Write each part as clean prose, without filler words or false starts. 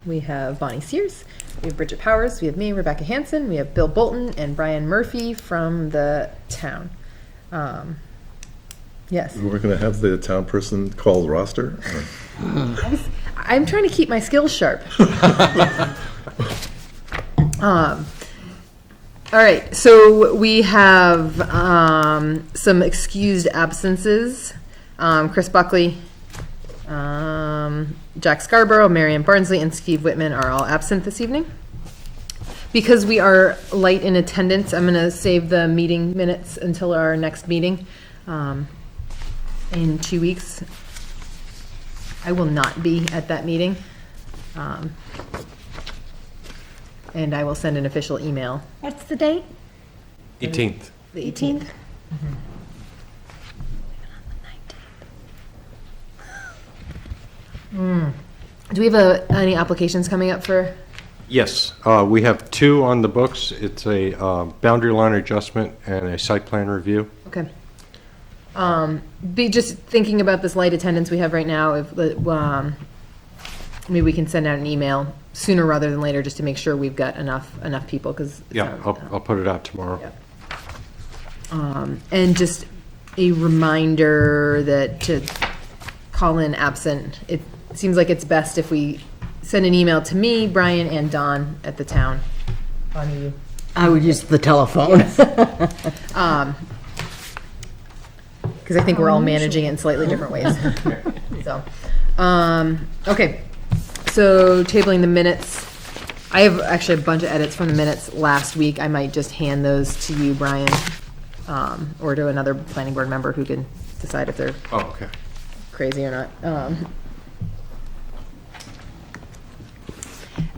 We have Bonnie Sears, we have Bridget Powers, we have me, Rebecca Hansen, we have Bill Bolton, and Brian Murphy from the town. Yes. We're going to have the town person call the roster? I'm trying to keep my skills sharp. All right, so we have some excused absences. Chris Buckley, Jack Scarborough, Marianne Barnsley, and Steve Whitman are all absent this evening. Because we are light in attendance, I'm going to save the meeting minutes until our next meeting in 2 weeks. I will not be at that meeting. And I will send an official email. What's the date? 18th. The 18th? Mm-hmm. Do we have any applications coming up for? Yes, we have 2 on the books. It's a boundary line adjustment and a site plan review. Okay. Be just thinking about this light attendance we have right now, if maybe we can send out an email sooner rather than later, just to make sure we've got enough people, because. Yeah, I'll put it out tomorrow. Yeah. And just a reminder that to call in absent. It seems like it's best if we send an email to me, Brian, and Don at the town. Bonnie, you? I would use the telephone. Because I think we're all managing it in slightly different ways. So, okay. So tabling the minutes. I have actually a bunch of edits from the minutes last week. I might just hand those to you, Brian, or to another planning board member who can decide if they're Okay. crazy or not.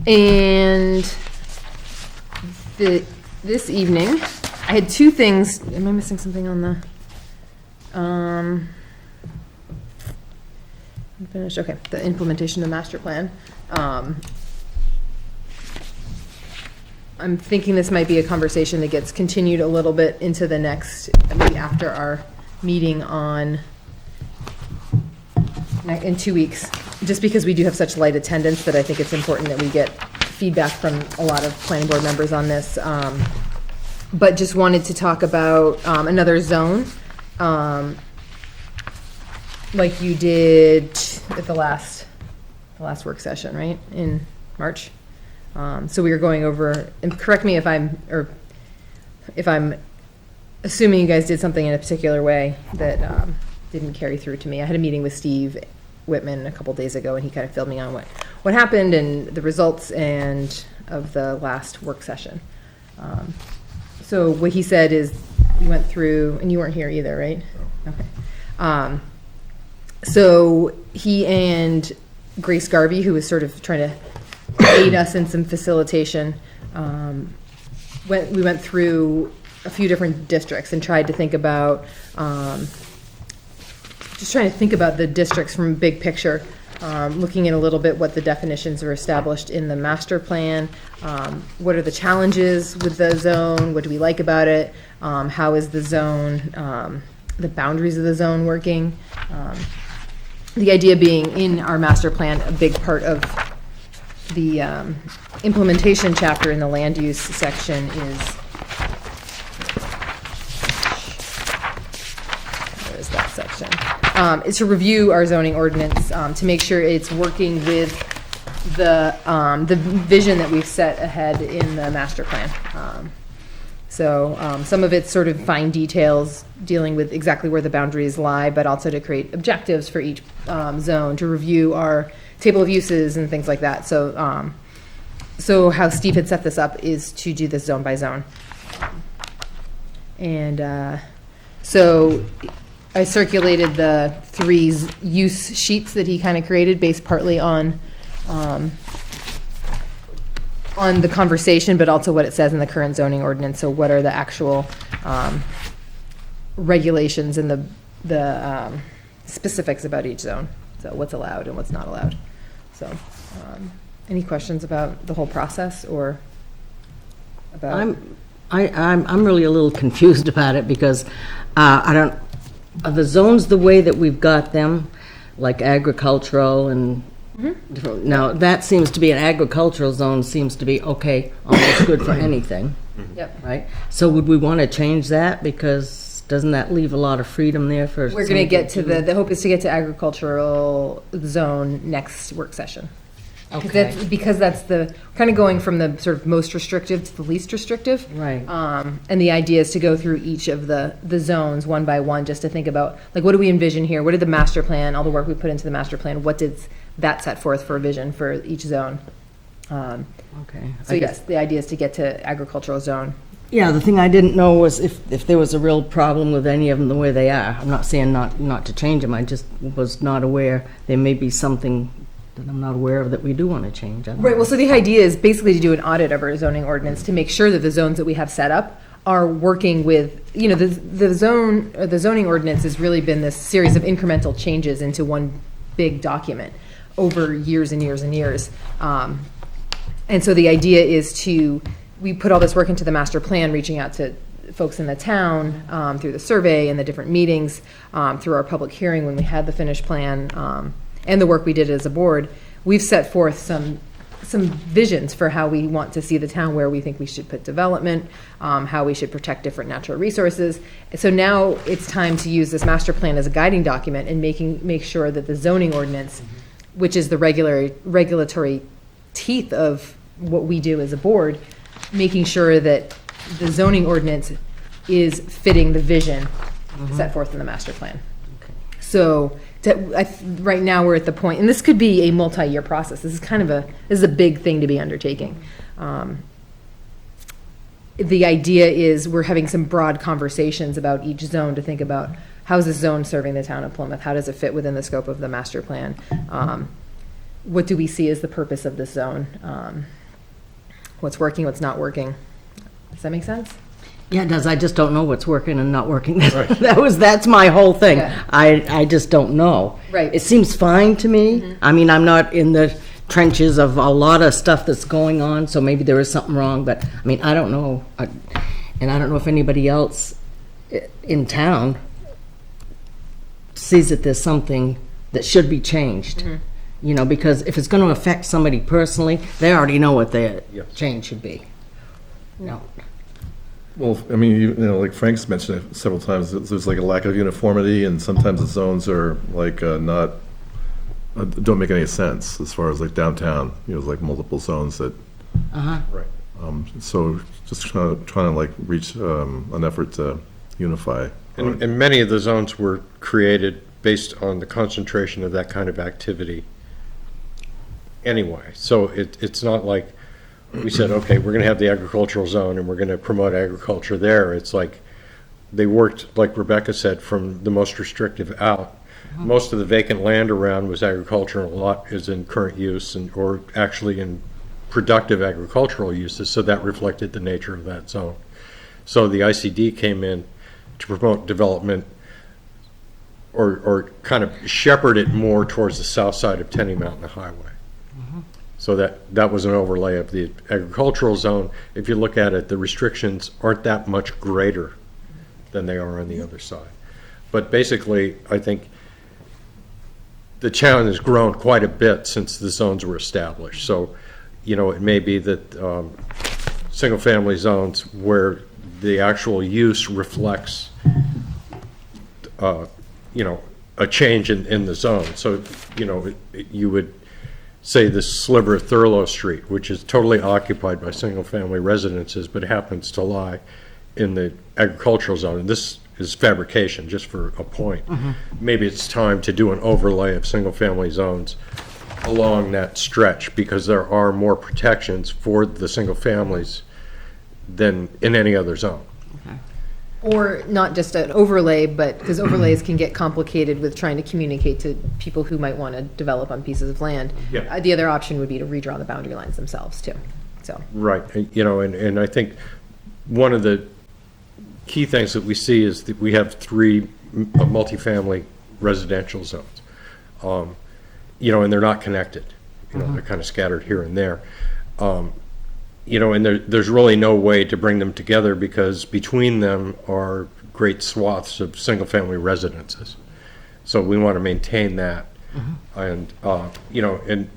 And this evening, I had 2 things. Am I missing something on the? Finished. Okay, the implementation of the master plan. I'm thinking this might be a conversation that gets continued a little bit into the next, maybe after our meeting in 2 weeks, just because we do have such light attendance that I think it's important that we get feedback from a lot of planning board members on this. But just wanted to talk about another zone, like you did at the last work session, right, in March. So we were going over, and correct me if I'm assuming you guys did something in a particular way that didn't carry through to me. I had a meeting with Steve Whitman a couple days ago, and he kind of filled me on what happened and the results and of the last work session. So what he said is we went through, and you weren't here either, right? Okay. So he and Grace Garvey, who was sort of trying to aid us in some facilitation, we went through a few different districts and tried to think about the districts from big picture, looking at a little bit what the definitions are established in the master plan, what are the challenges with the zone, what do we like about it, how is the zone, the boundaries of the zone working. The idea being, in our master plan, a big part of the implementation chapter in the land use section is, where is that section? Is to review our zoning ordinance to make sure it's working with the vision that we've set ahead in the master plan. So some of it's sort of fine details dealing with exactly where the boundaries lie, but also to create objectives for each zone, to review our table of uses and things like that. So, so how Steve had set this up is to do this zone by zone. And so I circulated the 3 use sheets that he kind of created, based partly on the conversation, but also what it says in the current zoning ordinance. So what are the actual regulations and the specifics about each zone? So what's allowed and what's not allowed. So any questions about the whole process, or about? I'm really a little confused about it, because are the zones the way that we've got them, like agricultural and Now, that seems to be, an agricultural zone seems to be, okay, almost good for anything, Yep. right? So would we want to change that, because doesn't that leave a lot of freedom there for? We're gonna get to the hope is to get to agricultural zone next work session. Okay. Because that's the, kind of going from the sort of most restrictive to the least restrictive. Right. And the idea is to go through each of the zones one by one, just to think about, like, what do we envision here? What did the master plan, all the work we put into the master plan, what did that set forth for a vision for each zone? Okay. So yes, the idea is to get to agricultural zone. Yeah, the thing I didn't know was if there was a real problem with any of them the way they are. I'm not saying not to change them, I just was not aware. There may be something that I'm not aware of that we do want to change. I don't Right, know. well, so the idea is basically to do an audit of our zoning ordinance to make sure that the zones that we have set up are working with, you know, the zone, or the zoning ordinance has really been this series of incremental changes into one big document over years and years and years. And so the idea is we put all this work into the master plan, reaching out to folks in the town, through the survey and the different meetings, through our public hearing when we had the finished plan, and the work we did as a board. We've set forth some visions for how we want to see the town, where we think we should put development, how we should protect different natural resources. So now it's time to use this master plan as a guiding document and make sure that the zoning ordinance, which is the regulatory teeth of what we do as a board, making sure that the zoning ordinance is fitting the vision set forth in the master plan. So right now we're at the point, and this could be a multi-year process. This is a big thing to be undertaking. The idea is we're having some broad conversations about each zone to think about, how is this zone serving the town of Plymouth? How does it fit within the scope of the master plan? What do we see as the purpose of this zone? What's working, what's not working? Does that make sense? Yeah, it does. I just don't know what's working and not working. That's my whole thing. Yeah. I just don't know. Right. It seems fine to me. I mean, I'm not in the trenches of a lot of stuff that's going on, so maybe there is something wrong, but, I mean, I don't know. And I don't know if anybody else in town sees that there's something that should be changed. You know, because if it's going to affect somebody personally, they already know what their change should be. No. Well, I mean, you know, like Frank's mentioned it several times, there's like a lack of uniformity, and sometimes the zones are like not, don't make any sense as far as like downtown, you know, like multiple zones that, Right. so just trying to like reach an effort to unify. And many of the zones were created based on the concentration of that kind of activity anyway. So it's not like we said, okay, we're going to have the agricultural zone and we're going to promote agriculture there. It's like they worked, like Rebecca said, from the most restrictive out. Most of the vacant land around was agricultural, a lot is in current use or actually in productive agricultural uses, so that reflected the nature of that zone. So the ICD came in to promote development or kind of shepherd it more towards the south side of Tenny Mountain Highway. So that was an overlay of the agricultural zone. If you look at it, the restrictions aren't that much greater than they are on the other side. But basically, I think the town has grown quite a bit since the zones were established. So, you know, it may be that single-family zones where the actual use reflects, you know, a change in the zone. So, you know, you would say this sliver of Thurlow Street, which is totally occupied by single-family residences, but happens to lie in the agricultural zone. And this is fabrication, just for a point. Maybe it's time to do an overlay of single-family zones along that stretch, because there are more protections for the single families than in any other zone. Or not just an overlay, but because overlays can get complicated with trying to communicate to people who might want to develop on pieces of land. Yeah. The other option would be to redraw the boundary lines themselves too. So Right, you know, and I think one of the key things that we see is that we have three multifamily residential zones. You know, and they're not connected. You know, they're kind of scattered here and there. You know, and there's really no way to bring them together because between them are great swaths of single-family residences. So we want to maintain that. And, and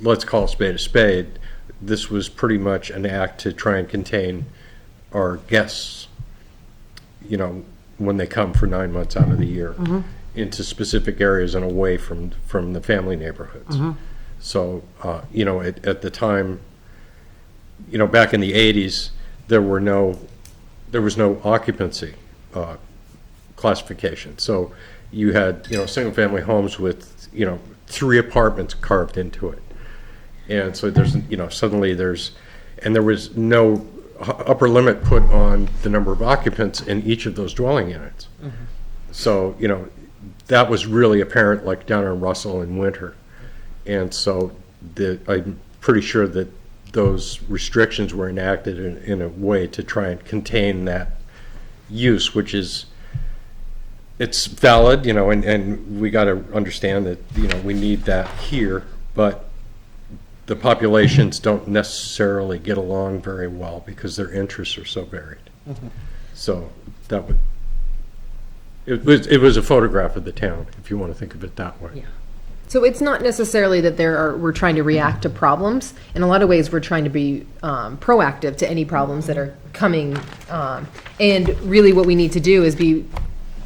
let's call a spade a spade. This was pretty much an act to try and contain our guests, when they come for 9 months out of the year into specific areas and away from the family neighborhoods. So, at the time, back in the 80s, there was no occupancy classification. So you had, single-family homes with, 3 apartments carved into it. And so there was no upper limit put on the number of occupants in each of those dwelling units. So, that was really apparent, like down in Russell in winter. And so I'm pretty sure that those restrictions were enacted in a way to try and contain that use, which is, it's valid, and we got to understand that, we need that here, but the populations don't necessarily get along very well because their interests are so varied. So it was a photograph of the town, if you want to think of it that way. Yeah. So it's not necessarily that we're trying to react to problems. In a lot of ways, we're trying to be proactive to any problems that are coming. And really what we need to do is be,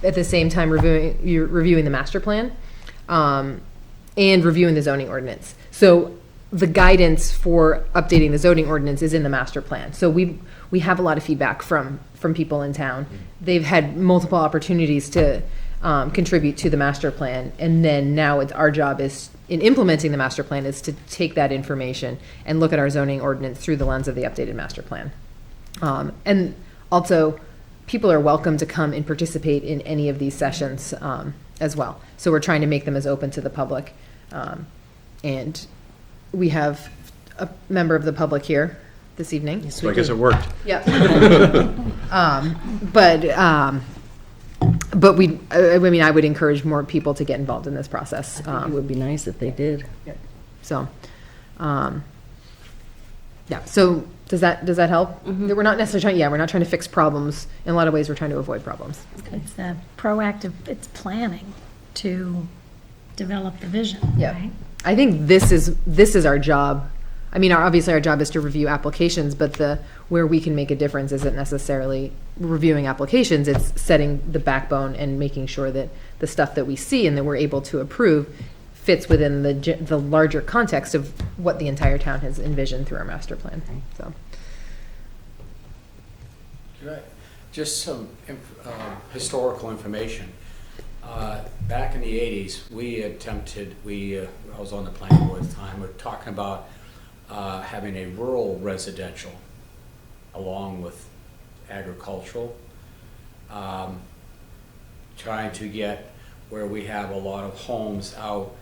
at the same time, reviewing the master plan and reviewing the zoning ordinance. So the guidance for updating the zoning ordinance is in the master plan. So we have a lot of feedback from people in town. They've had multiple opportunities to contribute to the master plan, and then now it's our job is in implementing the master plan is to take that information and look at our zoning ordinance through the lens of the updated master plan. And also, people are welcome to come and participate in any of these sessions as well. So we're trying to make them as open to the public. And we have a member of the public here this evening. So I guess it worked. Yeah. But I would encourage more people to get involved in this process. It would be nice if they did. So, yeah. So does that help? We're not necessarily we're not trying to fix problems. In a lot of ways, we're trying to avoid problems. It's proactive, it's planning to develop the vision, right? I think this is our job. I mean, obviously our job is to review applications, but where we can make a difference isn't necessarily reviewing applications. It's setting the backbone and making sure that the stuff that we see and that we're able to approve fits within the larger context of what the entire town has envisioned through our master plan. So, just some historical information. Back in the 80s, we attempted, I was on the planning board at the time, we were talking about having a rural residential along with agricultural, trying to get where we have a lot of homes out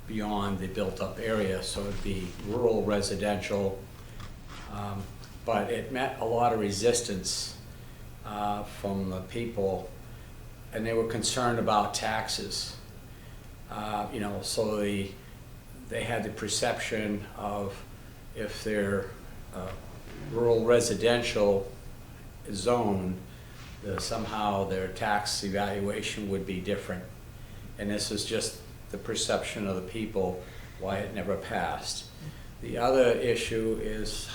beyond the built-up area, so it'd be rural residential, but it met a lot of resistance from the people, and they were concerned about taxes. So they had the perception of if they're rural residential zone, somehow their tax evaluation would be different. And this is just the perception of the people, why it never passed. The other issue is,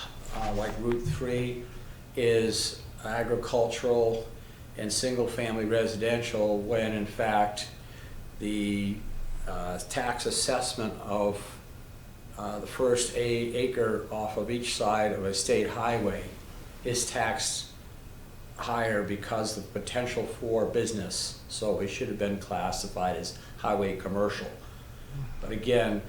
like Route 3 is agricultural and single-family residential, when in fact the tax assessment of the first acre off of each side of a state highway is taxed higher because of the potential for business. So it should have been classified as highway commercial. But again,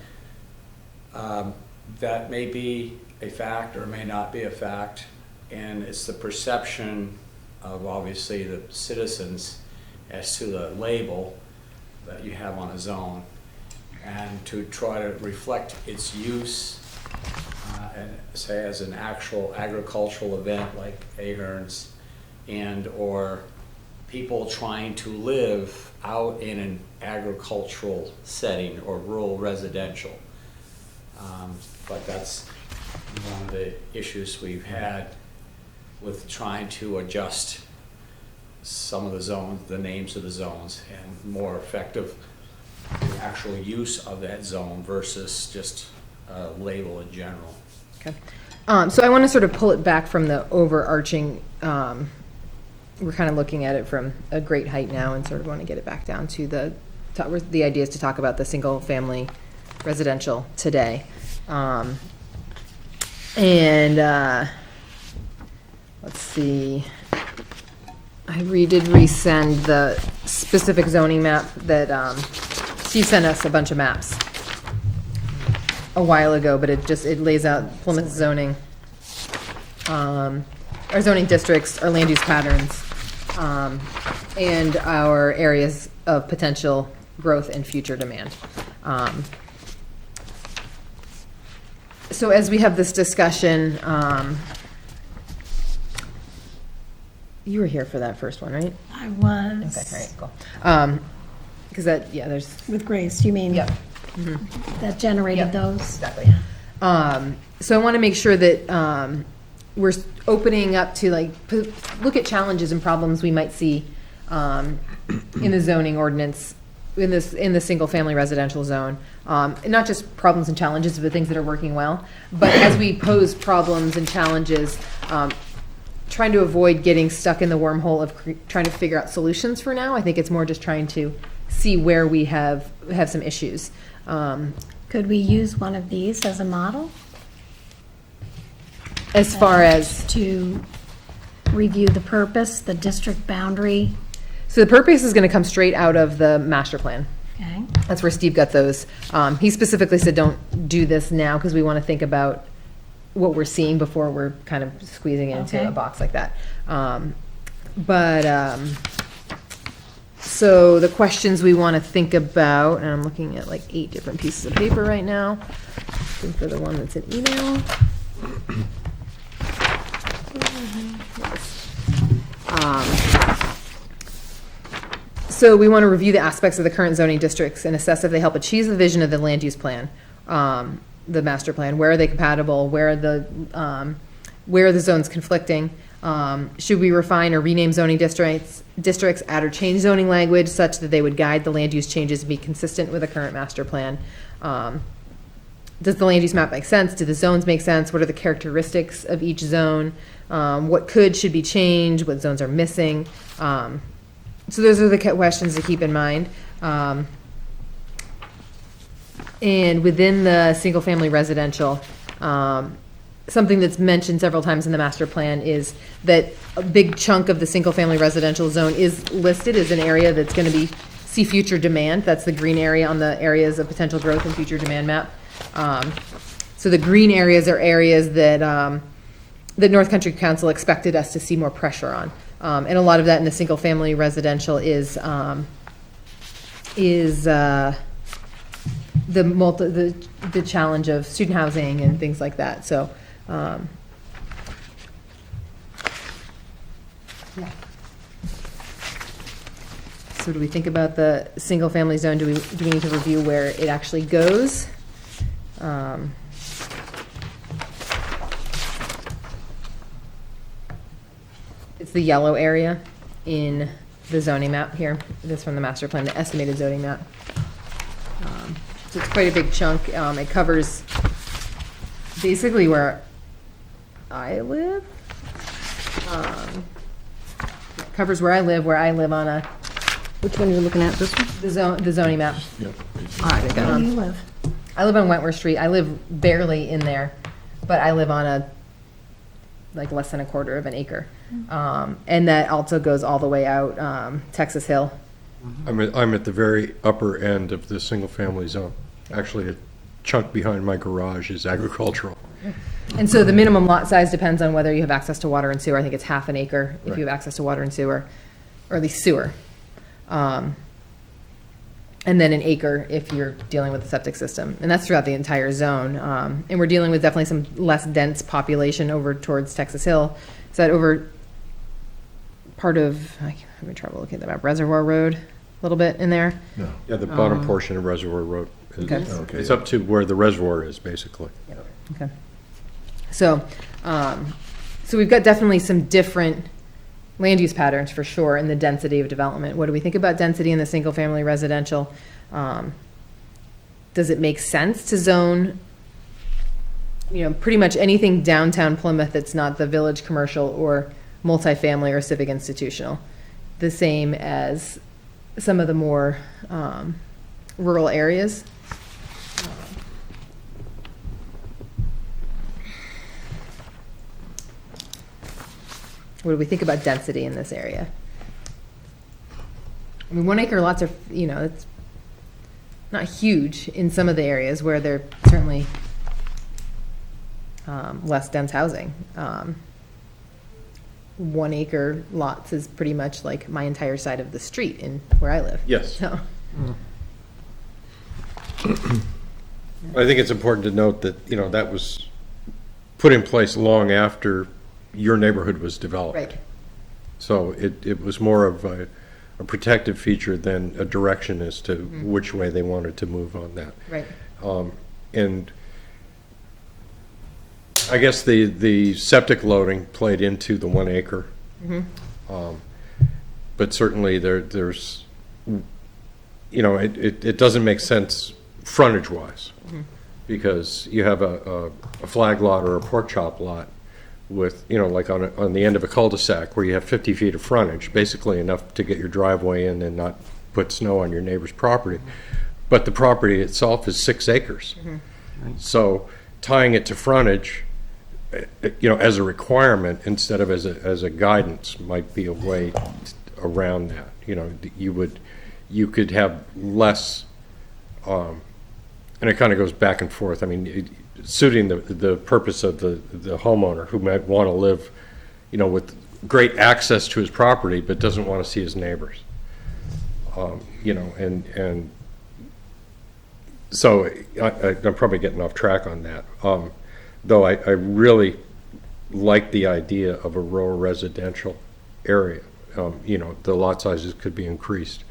that may be a fact or may not be a fact, and it's the perception of obviously the citizens as to the label that you have on a zone, and to try to reflect its use and say as an actual agricultural event like Ahern's, and or people trying to live out in an agricultural setting or rural residential. But that's one of the issues we've had with trying to adjust some of the zones, the names of the zones, and more effective the actual use of that zone versus just a label in general. Okay. So I want to sort of pull it back from the overarching, we're kind of looking at it from a great height now and sort of want to get it back down to the idea is to talk about the single-family residential today. Let's see. I did resend the specific zoning map that, Steve sent us a bunch of maps a while ago, but it lays out Plymouth zoning, our zoning districts, our land use patterns, and our areas of potential growth and future demand. So as we have this discussion, you were here for that first one, right? I was. Okay, all right, cool. Because there's, With Grace, you mean? yeah. That generated Yep, those? Exactly. So I want to make sure that we're opening up to look at challenges and problems we might see in the zoning ordinance, in the single-family residential zone. And not just problems and challenges, but things that are working well. But as we pose problems and challenges, trying to avoid getting stuck in the wormhole of trying to figure out solutions for now. I think it's more just trying to see where we have some issues. Could we use one of these as a model As far as, to review the purpose, the district boundary? so the purpose is going to come straight out of the master plan. Okay, That's where Steve got those. He specifically said, don't do this now because we want to think about what we're seeing before we're kind of squeezing it into Okay. a box like that. So the questions we want to think about, and I'm looking at 8 different pieces of paper right now. Looking for the one that's an email. So we want to review the aspects of the current zoning districts and assess if they help achieve the vision of the land use plan, the master plan. Where are they compatible? Where are the zones conflicting? Should we refine or rename zoning districts, add or change zoning language such that they would guide the land use changes and be consistent with the current master plan? Does the land use map make sense? Do the zones make sense? What are the characteristics of each zone? What should be changed? What zones are missing? So those are the questions to keep in mind. And within the single-family residential, something that's mentioned several times in the master plan is that a big chunk of the single-family residential zone is listed as an area that's going to see future demand. That's the green area on the areas of potential growth and future demand map. So the green areas are areas that the North Country Council expected us to see more pressure on. And a lot of that in the single-family residential is the challenge of student housing and things like that. So, yeah. So do we think about the single-family zone? Do we need to review where it actually goes? It's the yellow area in the zoning map here. This from the master plan, the estimated zoning map. So it's quite a big chunk. It covers basically where I live. It covers where I live on a, Which one are you looking at, this one? the zoning map. Yep. All right, where do you live? I live on Wentworth Street. I live barely in there, but I live on less than a quarter of an acre. And that also goes all the way out, Texas Hill. I'm at the very upper end of the single-family zone. Actually, a chunk behind my garage is agricultural. And so the minimum lot size depends on whether you have access to water and sewer. I think it's half an acre if you have access to water and sewer, or at least sewer. And then an acre if you're dealing with the septic system. And that's throughout the entire zone. And we're dealing with definitely some less dense population over towards Texas Hill. Is that over part of, I'm having trouble looking at the map, Reservoir Road, a little bit in there? No. Yeah, the bottom portion of Reservoir Road. Okay. Okay, It's yeah. up to where the reservoir is, basically. Okay. So, so we've got definitely some different land use patterns for sure, and the density of development. What do we think about density in the single-family residential? Does it make sense to zone, pretty much anything downtown Plymouth that's not the village commercial or multifamily or civic institutional? The same as some of the more rural areas? What do we think about density in this area? I mean, 1 acre lots are, it's not huge in some of the areas where they're certainly less dense housing. 1 acre lots is pretty much like my entire side of the street in where I live. Yes. So, I think it's important to note that, that was put in place long after your neighborhood was developed. right, So it was more of a protective feature than a direction as to which way they wanted to move on that. right. And I guess the septic loading played into the 1 acre. But certainly there's, it doesn't make sense frontage-wise. Because you have a flag lot or a pork chop lot with, like on the end of a cul-de-sac where you have 50 feet of frontage, basically enough to get your driveway in and not put snow on your neighbor's property. But the property itself is 6 acres. So tying it to frontage, as a requirement instead of as a guidance might be a way around that. You could have less, and it kind of goes back and forth. I mean, suiting the purpose of the homeowner who might want to live, with great access to his property, but doesn't want to see his neighbors. And so I'm probably getting off track on that. Though I really like the idea of a rural residential area. The lot sizes could be increased.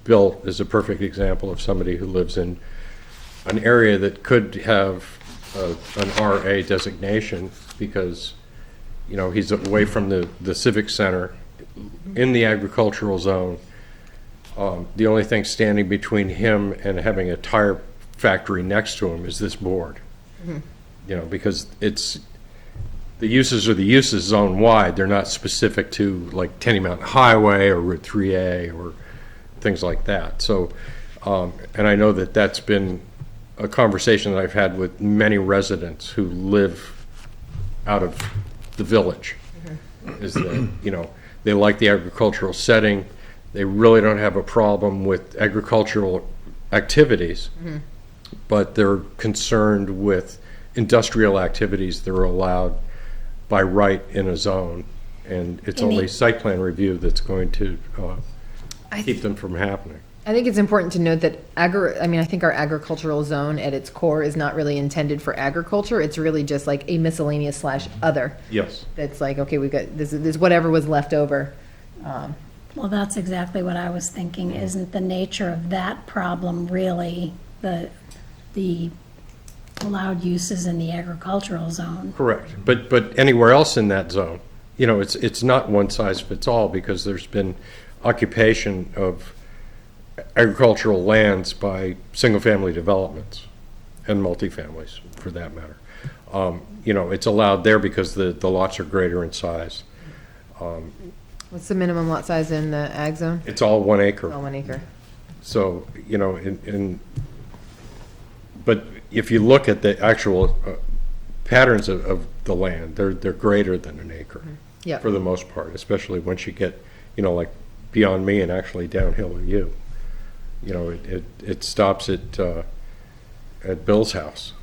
Bill is a perfect example of somebody who lives in an area that could have an RA designation because, he's away from the civic center in the agricultural zone. The only thing standing between him and having a tire factory next to him is this board. Because the uses are the uses zone wide. They're not specific to like Tenny Mountain Highway or Route 3A or things like that. So, and I know that that's been a conversation that I've had with many residents who live out of the village, is that, they like the agricultural setting. They really don't have a problem with agricultural activities, but they're concerned with industrial activities that are allowed by right in a zone. And it's only site plan review that's going to keep them from happening. I think it's important to note that I think our agricultural zone at its core is not really intended for agriculture. It's really just like a miscellaneous / other. Yes. That's like, okay, we've got, this is whatever was left over. Well, that's exactly what I was thinking. Isn't the nature of that problem really the allowed uses in the agricultural zone? Correct. But anywhere else in that zone, it's not one size fits all because there's been occupation of agricultural lands by single-family developments and multifamilies, for that matter. It's allowed there because the lots are greater in size. What's the minimum lot size in the ag zone? It's all 1 acre. Oh, 1 acre. So, but if you look at the actual patterns of the land, they're greater than an acre Yeah. for the most part, especially once you get, like beyond me and actually downhill of you. It stops at Bill's house,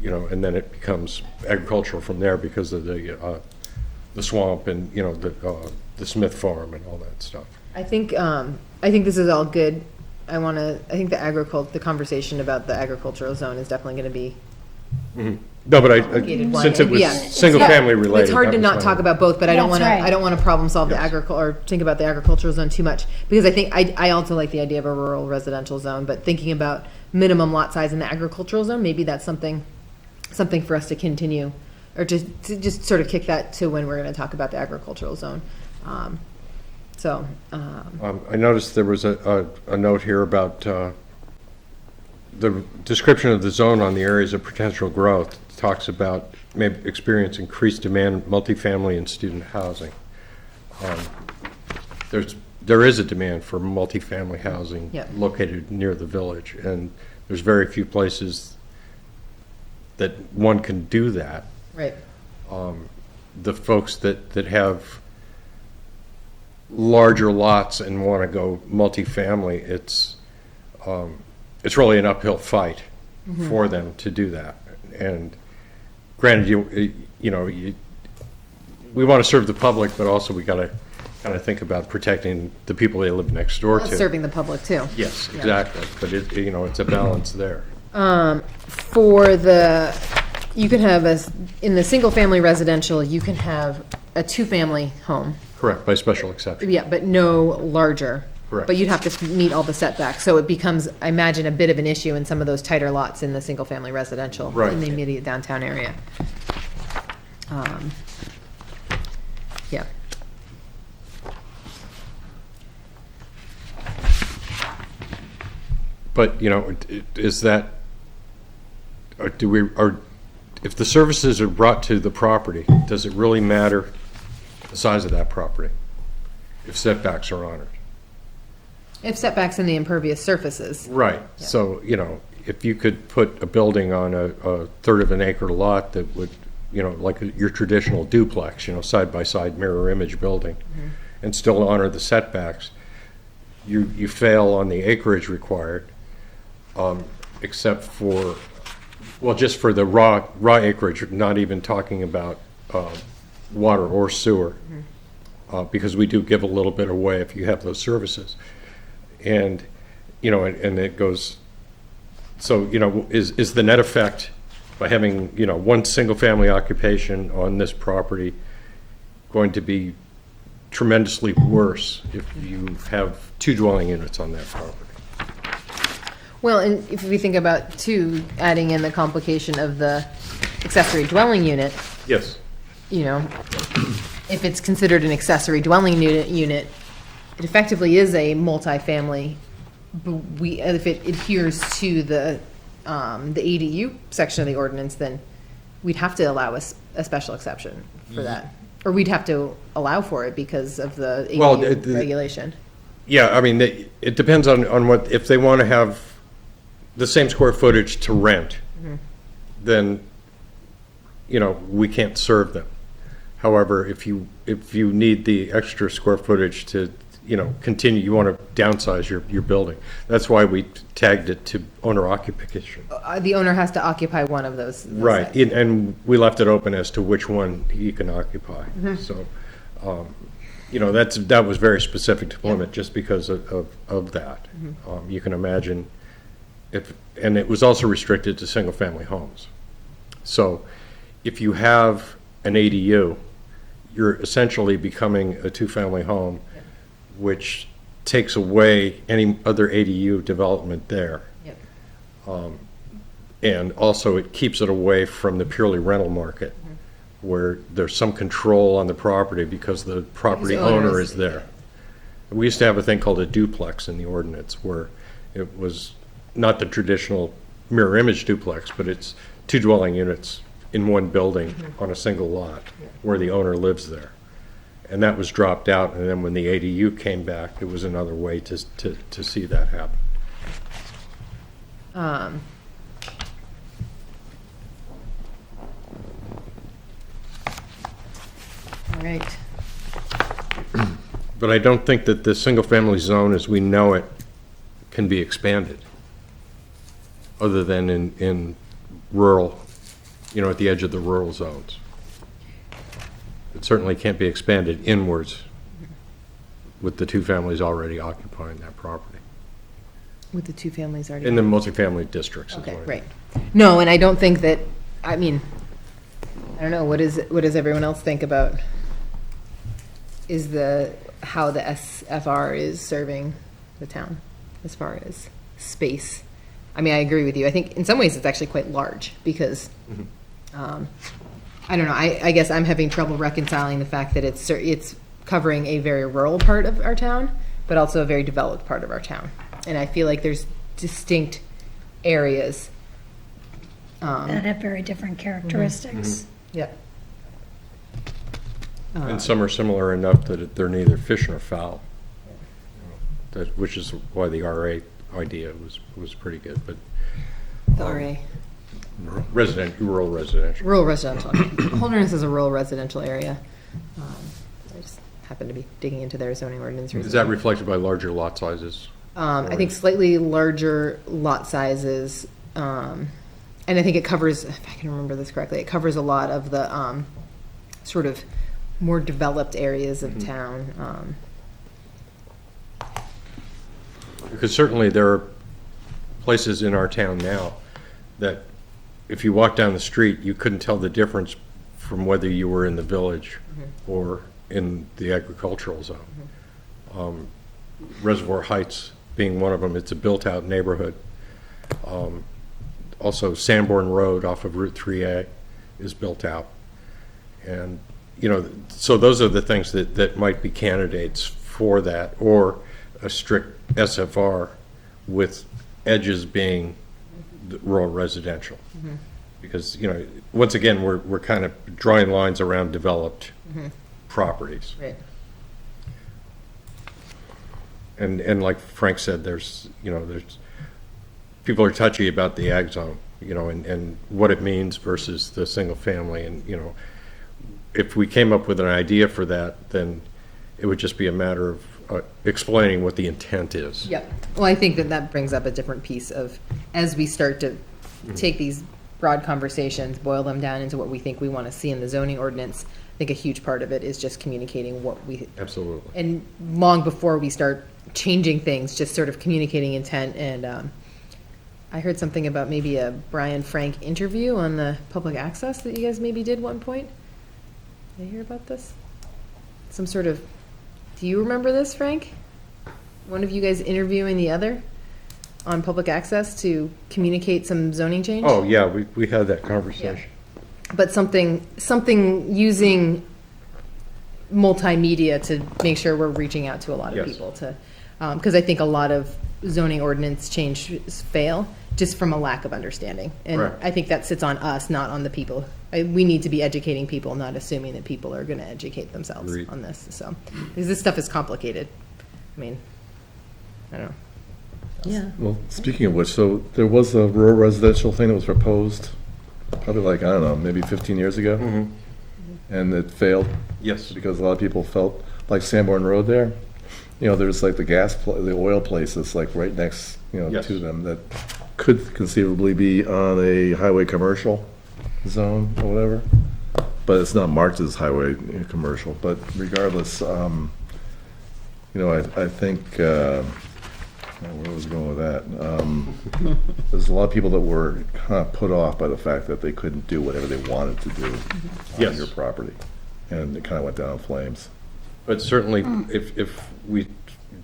and then it becomes agricultural from there because of the swamp and, the Smith farm and all that stuff. I think this is all good. I think the conversation about the agricultural zone is definitely going to be No, but complicated one. since it was Yeah. single-family related. It's hard that to was not fine. talk about both, but I don't That's want right. to. I don't want to problem solve the Yes. or think about the agricultural zone too much because I think I also like the idea of a rural residential zone. But thinking about minimum lot size in the agricultural zone, maybe that's something for us to continue or to just sort of kick that to when we're going to talk about the agricultural zone. So, I noticed there was a note here about the description of the zone on the areas of potential growth. It talks about maybe experience increased demand, multifamily and student housing. There is a demand for multifamily housing Yep. located near the village, and there's very few places that one can do that. right. The folks that have larger lots and want to go multifamily, it's really an uphill fight for them to do that. And granted, we want to serve the public, but also we got to kind of think about protecting the people they live next door to. Serving the public too. Yes, exactly. But it's a balance there. You can have in the single-family residential, you can have a two-family home. Correct, by special exception. Yeah, but no larger. Correct. But you'd have to meet all the setbacks, so it becomes, I imagine, a bit of an issue in some of those tighter lots in the single-family residential. Right. In the immediate downtown area. Yeah. But, is that, if the services are brought to the property, does it really matter the size of that property if setbacks are honored? If setbacks in the impervious surfaces. Right. So, if you could put a building on a third of an acre lot that would, like your traditional duplex, side-by-side mirror image building, and still honor the setbacks, you fail on the acreage required, except for, well, just for the raw acreage, not even talking about water or sewer, because we do give a little bit away if you have those services. And, and it goes, so, is the net effect by having, one single-family occupation on this property going to be tremendously worse if you have two dwelling units on that property? Well, and if we think about, too, adding in the complication of the accessory dwelling unit, Yes. If it's considered an accessory dwelling unit, it effectively is a multifamily. But if it adheres to the ADU section of the ordinance, then we'd have to allow a special exception for that. Or we'd have to allow for it because of the ADU regulation. Yeah, I mean, it depends on what, if they want to have the same square footage to rent, then, we can't serve them. However, if you need the extra square footage to, continue, you want to downsize your building. That's why we tagged it to owner occupation. The owner has to occupy one of those. Right, sites. and we left it open as to which one he can occupy. So, that was very specific to Plymouth just because of that. You can imagine and it was also restricted to single-family homes. So if you have an ADU, you're essentially becoming a two-family home, which takes away any other ADU development there. Yep. And also it keeps it away from the purely rental market, where there's some control on the property because the property owner is there. We used to have a thing called a duplex in the ordinance, where it was not the traditional mirror image duplex, but it's two dwelling units in one building on a single lot where the owner lives there. And that was dropped out, and then when the ADU came back, it was another way to see that happen. All right. But I don't think that the single-family zone as we know it can be expanded, other than in rural, at the edge of the rural zones. It certainly can't be expanded inwards with the two families already occupying that property. With the two families already. In the multifamily districts. is Okay, what I right. No, and I don't think that, I mean, I don't know, what does everyone else think about how the SFR is serving the town as far as space? I mean, I agree with you. I think in some ways it's actually quite large because I don't know, I guess I'm having trouble reconciling the fact that it's covering a very rural part of our town, but also a very developed part of our town. And I feel like there's distinct areas. That have very different characteristics. Yeah. And some are similar enough that they're neither fish nor fowl. Which is why the RA idea was pretty good, but The RA. rural residential. Rural residential. Holderness is a rural residential area. I just happen to be digging into their zoning ordinance recently. Is that reflected by larger lot sizes? I think slightly larger lot sizes, and I think it covers, if I can remember this correctly, it covers a lot of the sort of more developed areas of town. Because certainly there are places in our town now that if you walk down the street, you couldn't tell the difference from whether you were in the village or in the agricultural zone. Reservoir Heights being one of them, it's a built-out neighborhood. Also, Sanborn Road off of Route 3A is built out. And, so those are the things that might be candidates for that, or a strict SFR with edges being the rural residential. Because, once again, we're kind of drawing lines around developed properties. Right. And like Frank said, there's people are touchy about the ag zone, and what it means versus the single family. And, if we came up with an idea for that, then it would just be a matter of explaining what the intent is. Yep. Well, I think that brings up a different piece of, as we start to take these broad conversations, boil them down into what we think we want to see in the zoning ordinance, I think a huge part of it is just communicating what we. Absolutely. And long before we start changing things, just sort of communicating intent. And I heard something about maybe a Brian Frank interview on the public access that you guys maybe did one point. Did I hear about this? Some sort of, do you remember this, Frank? One of you guys interviewing the other on public access to communicate some zoning change? Oh, yeah, we had that conversation. But something using multimedia to make sure we're reaching out to a lot of Yes. people to, because I think a lot of zoning ordinance changes fail just from a lack of understanding. And Correct. I think that sits on us, not on the people. We need to be educating people, not assuming that people are going to educate themselves Agreed. on this. So, because this stuff is complicated. I mean, I don't know. Yeah. Well, speaking of which, so there was a rural residential thing that was proposed, probably like, I don't know, maybe 15 years ago? And it failed Yes. because a lot of people felt, like Sanborn Road there, there's like the oil places like right next, Yes. to them that could conceivably be on a highway commercial zone or whatever, but it's not marked as highway commercial. But regardless, I think, where was I going with that? There's a lot of people that were kind of put off by the fact that they couldn't do whatever they wanted to do on Yes. your property, and it kind of went down in flames. But certainly, if we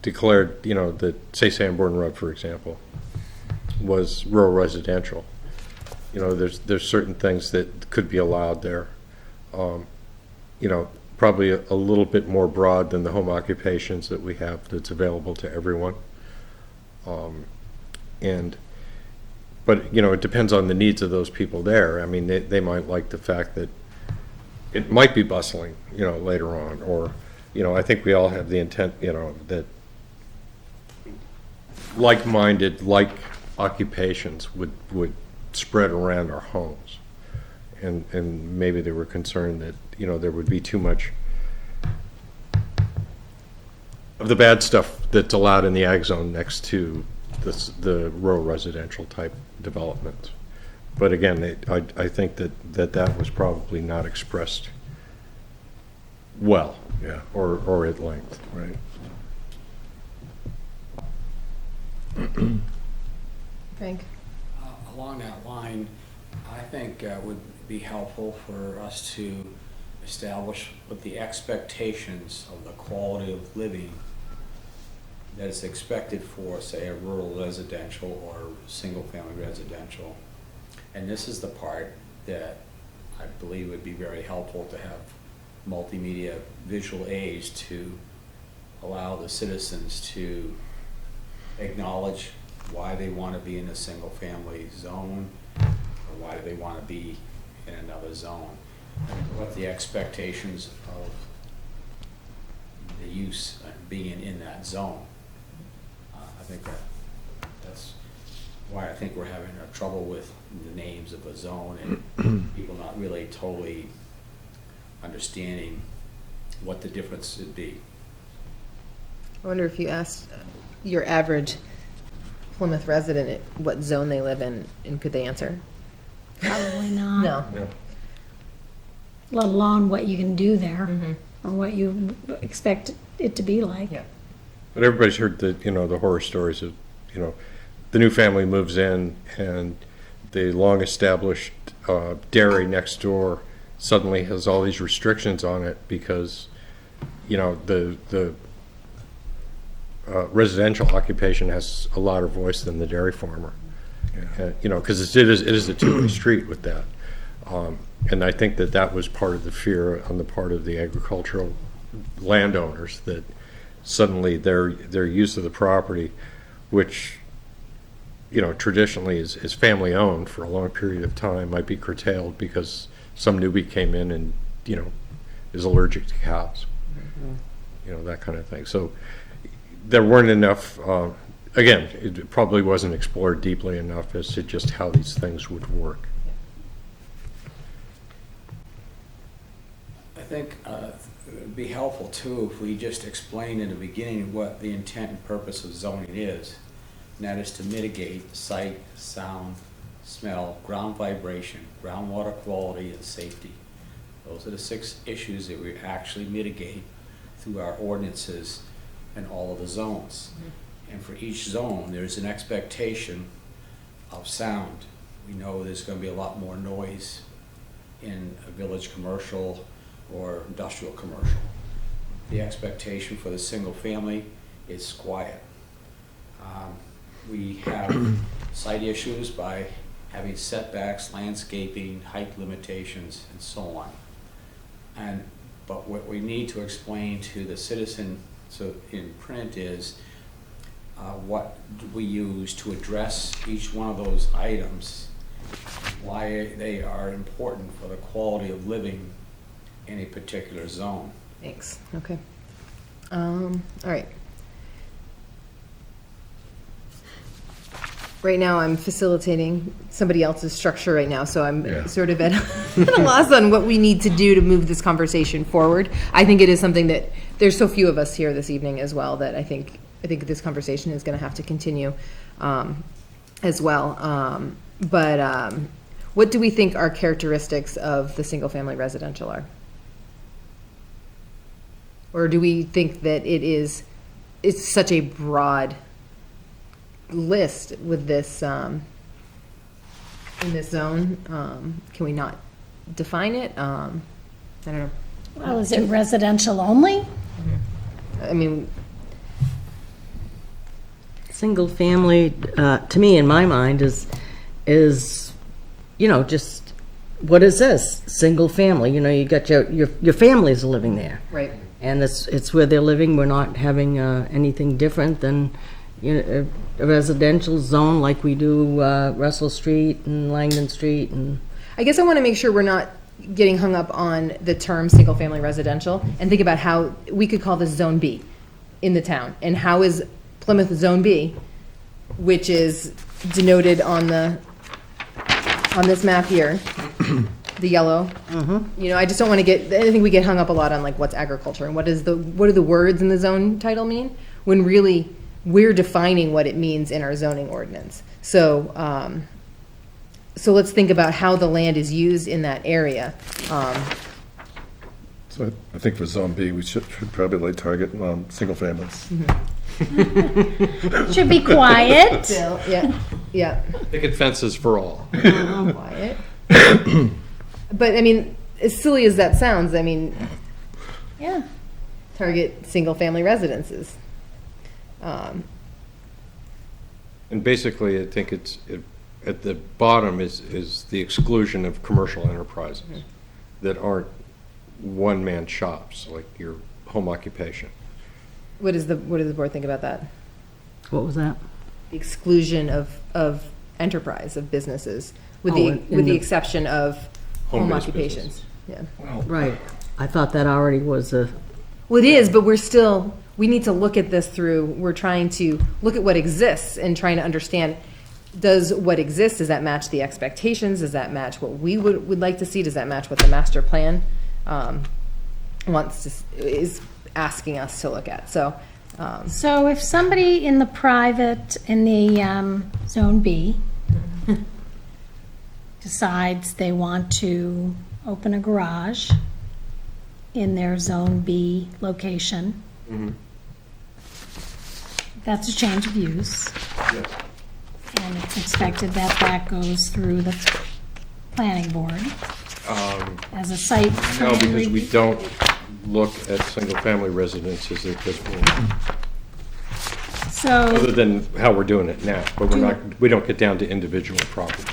declared, that, say Sanborn Road, for example, was rural residential, there's certain things that could be allowed there. Probably a little bit more broad than the home occupations that we have that's available to everyone. But it depends on the needs of those people there. I mean, they might like the fact that it might be bustling, later on, or, I think we all have the intent, that like-minded, like occupations would spread around our homes. And maybe they were concerned that, there would be too much of the bad stuff that's allowed in the ag zone next to the rural residential type development. But again, I think that was probably not expressed well. Yeah. Or at length. Right. Frank? Along that line, I think it would be helpful for us to establish what the expectations of the quality of living that is expected for, say, a rural residential or single-family residential. And this is the part that I believe it would be very helpful to have multimedia visual aids to allow the citizens to acknowledge why they want to be in a single-family zone, or why do they want to be in another zone, and what the expectations of the use being in that zone. I think that's why I think we're having trouble with the names of a zone and people not really totally understanding what the difference would be. I wonder if you asked your average Plymouth resident what zone they live in, and could they answer? Probably not. No. Let alone what you can do there, or what you expect it to be like. Yeah. But everybody's heard the, the horror stories of, the new family moves in and the long-established dairy next door suddenly has all these restrictions on it because, the residential occupation has a louder voice than the dairy farmer. Because it is a two-way street with that. And I think that was part of the fear on the part of the agricultural landowners, that suddenly their use of the property, which, traditionally is family-owned for a long period of time, might be curtailed because some newbie came in and, is allergic to cows. That kind of thing. So there weren't enough, again, it probably wasn't explored deeply enough as to just how these things would work. I think it would be helpful too if we just explain in the beginning what the intent and purpose of zoning is. And that is to mitigate sight, sound, smell, ground vibration, groundwater quality, and safety. Those are the 6 issues that we actually mitigate through our ordinances in all of the zones. And for each zone, there's an expectation of sound. We know there's going to be a lot more noise in a village commercial or industrial commercial. The expectation for the single family is quiet. We have site issues by having setbacks, landscaping, height limitations, and so on. But what we need to explain to the citizen, so in print, is what do we use to address each one of those items, why they are important for the quality of living in a particular zone. Thanks. Okay. All right. Right now, I'm facilitating somebody else's structure right now, so I'm sort of at a loss on what we need to do to move this conversation forward. I think it is something that there's so few of us here this evening as well that I think this conversation is going to have to continue as well. But what do we think our characteristics of the single-family residential are? Or do we think that it's such a broad list with this in this zone? Can we not define it? I don't know. Well, is it residential only? I mean, Single family, to me, in my mind, is just, what is this? Single family, you got your families living there. right. And it's where they're living. We're not having anything different than a residential zone like we do Russell Street and Langdon Street. And I guess I want to make sure we're not getting hung up on the term single-family residential and think about how we could call this Zone B in the town. And how is Plymouth Zone B, which is denoted on this map here, the yellow. I just don't want to I think we get hung up a lot on like what's agriculture and what do the words in the zone title mean, when really we're defining what it means in our zoning ordinance. So let's think about how the land is used in that area. So I think for Zone B, we should probably like target single families. Should be quiet. Yeah, Picket fences for all. quiet. But I mean, as silly as that sounds, I mean, Yeah. target single-family residences. And basically, I think at the bottom is the exclusion of commercial enterprises that aren't one-man shops, like your home occupation. What does the board think about that? What was that? The exclusion of enterprise, of businesses, with Oh, in the the- exception of home Home-based occupations. Yeah. Right. I thought that already was a, Well, it is, but we need to look at this we're trying to look at what exists and trying to understand, does what exists, does that match the expectations? Does that match what we would like to see? Does that match what the master plan is asking us to look at? So, So if somebody in the Zone B decides they want to open a garage in their Zone B location, that's a change of use. And it's expected that that goes through the planning board as a site. No, plan because we review. don't look at single-family residences at this point, other So, than how we're doing it now, but we don't get down to individual properties.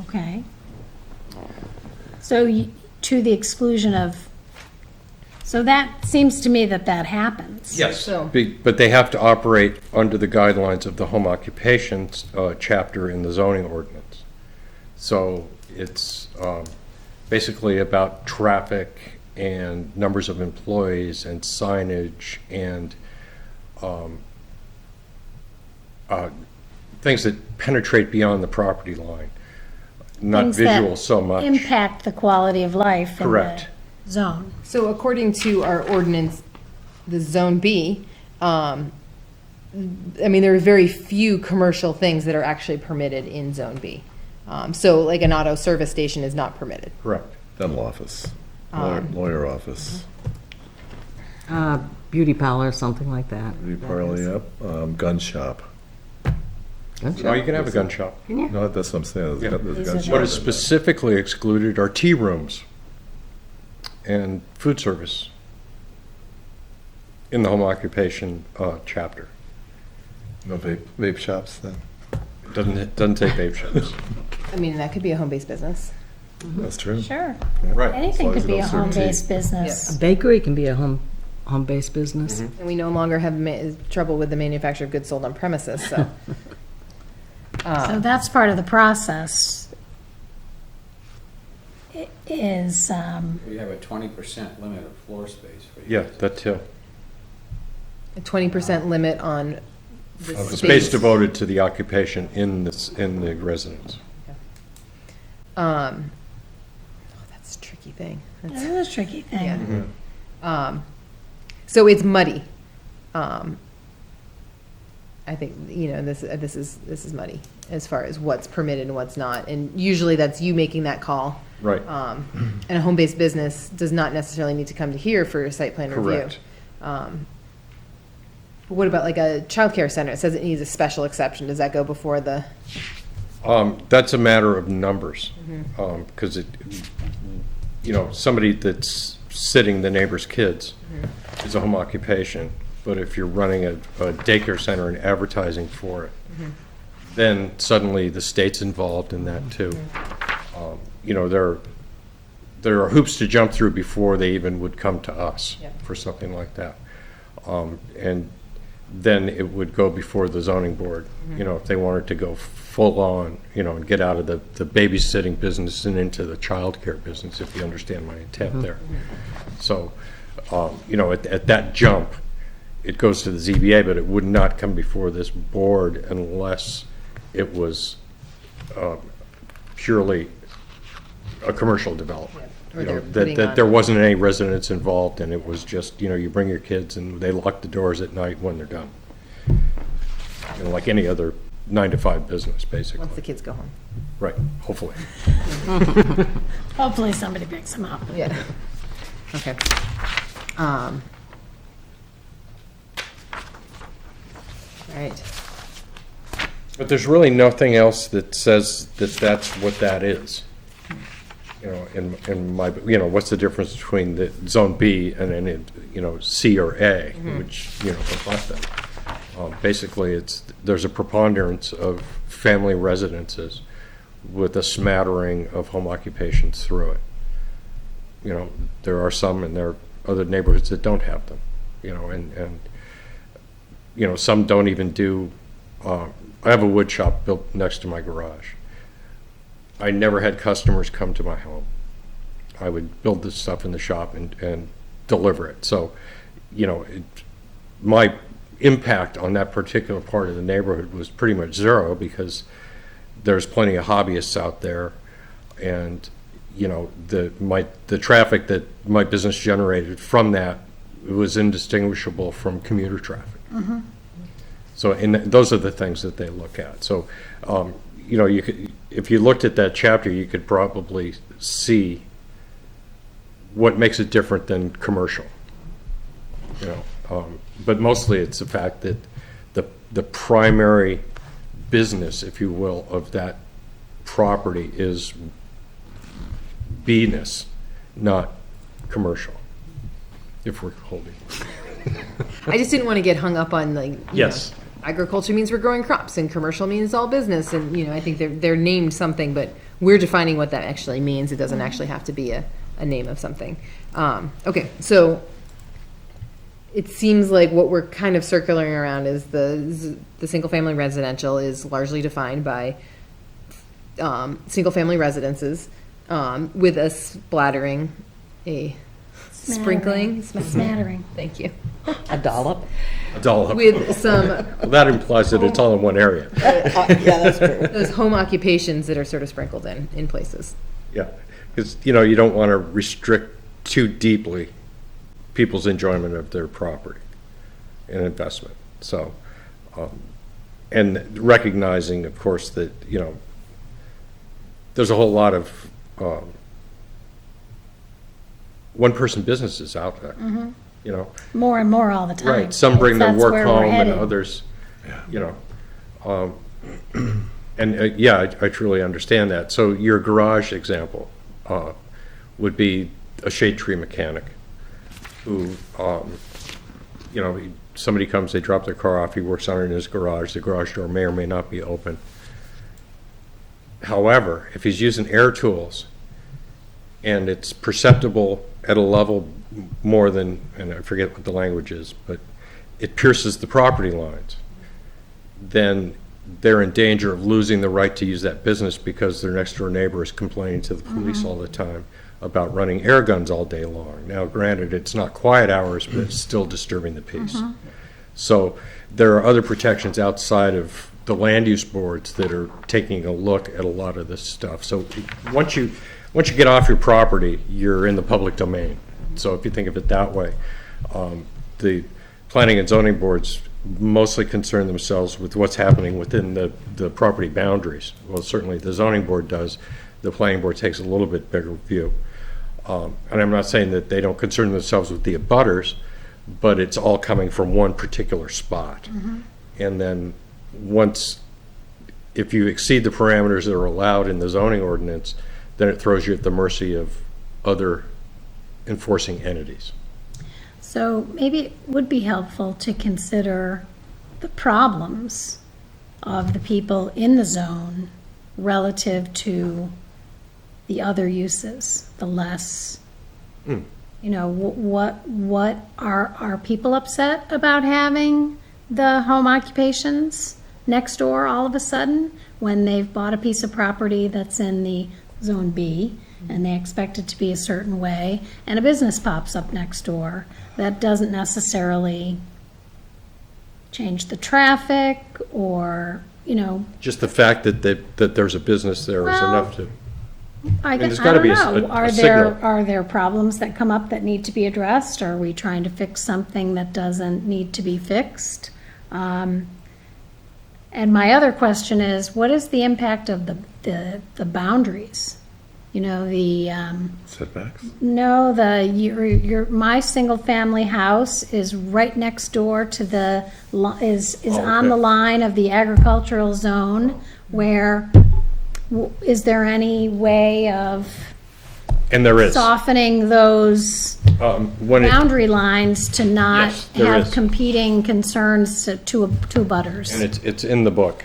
okay. So to the exclusion of, so that seems to me that happens. Yes, So- but they have to operate under the guidelines of the home occupations chapter in the zoning ordinance. So it's basically about traffic and numbers of employees and signage and things that penetrate beyond the property line, not Things that visual so much. Impact the quality of life in Correct. the zone. so according to our ordinance, the Zone B, I mean, there are very few commercial things that are actually permitted in Zone B. So like an auto service station is not permitted. Correct. Dental office, lawyer office, beauty parlor, something like that. beauty parlor, yep, gun shop. Oh, you can have a gun shop. No, that's what I'm saying, Yeah. there's a gun shop. What is specifically excluded are tea rooms and food service in the home occupation chapter. No vape shops then? Doesn't take vape shops. I mean, that could be a home-based business. That's true. Sure. Right. Anything long as could they be a don't serve tea. home-based A business. bakery can be a home-based business. And we no longer have trouble with the manufacture of goods sold on premises, so. So that's part of the process. Is, We have a 20% limit of floor space for you. Yeah, that too. A 20% limit on the Space devoted to the occupation in the residence. Oh, that's a tricky thing. that That's- is a tricky thing. Yeah. So it's muddy. I think, this is muddy as far as what's permitted and what's not. And usually that's you making that call. Right. And a home-based business does not necessarily need to come to here for a site plan review. Correct. But what about like a childcare center? It says it needs a special exception. Does that go before the? That's a matter of numbers, because somebody that's sitting the neighbor's kids is a home occupation. But if you're running a daycare center and advertising for it, then suddenly the state's involved in that too. There are hoops to jump through before they even would come to us Yeah. for something like that. And then it would go before the zoning board, if they wanted to go full on, and get out of the babysitting business and into the childcare business, if you understand my intent there. So, at that jump, it goes to the ZBA, but it would not come before this board unless it was purely a commercial development. Or You they're know, putting that on- there wasn't any residents involved, and it was just, you bring your kids and they lock the doors at night when they're done. Like any other 9-to-5 business, basically. Once the kids go home. Right, hopefully. Hopefully somebody picks them up. Yeah. Okay. All right. But there's really nothing else that says that that's what that is. In my, what's the difference between the Zone B and then, C or A, which, reflect that. Basically, there's a preponderance of family residences with a smattering of home occupations through it. You know, there are some, and there are other neighborhoods that don't have them, you know, and you know, some don't even do, I have a wood shop built next to my garage. I never had customers come to my home. I would build this stuff in the shop and deliver it. So, you know, my impact on that particular part of the neighborhood was pretty much zero, because there's plenty of hobbyists out there, and you know, the traffic that my business generated from that was indistinguishable from commuter traffic. So, and those are the things that they look at. So, you know, you could, if you looked at that chapter, you could probably see what makes it different than commercial. You know, but mostly it's the fact that the primary business, if you will, of that property is B-ness, not commercial, if we're holding. I just didn't want to get hung up on, like, you Yes. know, agriculture means we're growing crops and commercial means all business, and, you know, I think they're named something, but we're defining what that actually means. It doesn't actually have to be a name of something. Okay, so it seems like what we're kind of circling around is the single-family residential is largely defined by single-family residences, with a splattering, a sprinkling. Smattering. Thank you. A dollop? A dollop. With some Well, that implies that it's all in one area. Yeah, that's true. those home occupations that are sort of sprinkled in places. Yeah, because, you know, you don't want to restrict too deeply people's enjoyment of their property and investment. So, and recognizing, of course, that, you know, there's a whole lot of one-person businesses out there, you know. More and more all the time. Right, some bring their That's work where we're home and headed. others, you know. And yeah, I truly understand that. So your garage example would be a shade tree mechanic who, you know, somebody comes, they drop their car off, he works on it in his garage, the garage door may or may not be open. However, if he's using air tools and it's perceptible at a level more than, and I forget what the language is, but it pierces the property lines, then they're in danger of losing the right to use that business because their next door neighbor is complaining to the police all the time about running air guns all day long. Now, granted, it's not quiet hours, but it's still disturbing the peace. So there are other protections outside of the land use boards that are taking a look at a lot of this stuff. So once you get off your property, you're in the public domain. So if you think of it that way, the planning and zoning boards mostly concern themselves with what's happening within the property boundaries. Well, certainly the zoning board does. The planning board takes a little bit bigger view. And I'm not saying that they don't concern themselves with the abutters, but it's all coming from one particular spot. And then if you exceed the parameters that are allowed in the zoning ordinance, then it throws you at the mercy of other enforcing entities. So maybe it would be helpful to consider the problems of the people in the zone relative to the other uses, the less, you know, what are people upset about having the home occupations next door all of a sudden when they've bought a piece of property that's in the zone B and they expect it to be a certain way, and a business pops up next door that doesn't necessarily change the traffic or, you know. Just the fact that there's a business there is Well, enough to. I there's guess, I gotta don't be a know. signal. Are there problems that come up that need to be addressed? Are we trying to fix something that doesn't need to be fixed? And my other question is, what is the impact of the boundaries? You know, Setbacks? no, my single-family house is right next door to is on the okay. line of the agricultural zone where, is there any way of And there is. softening those When it, boundary lines to not Yes, there have is. competing concerns to butters. and it's in the book.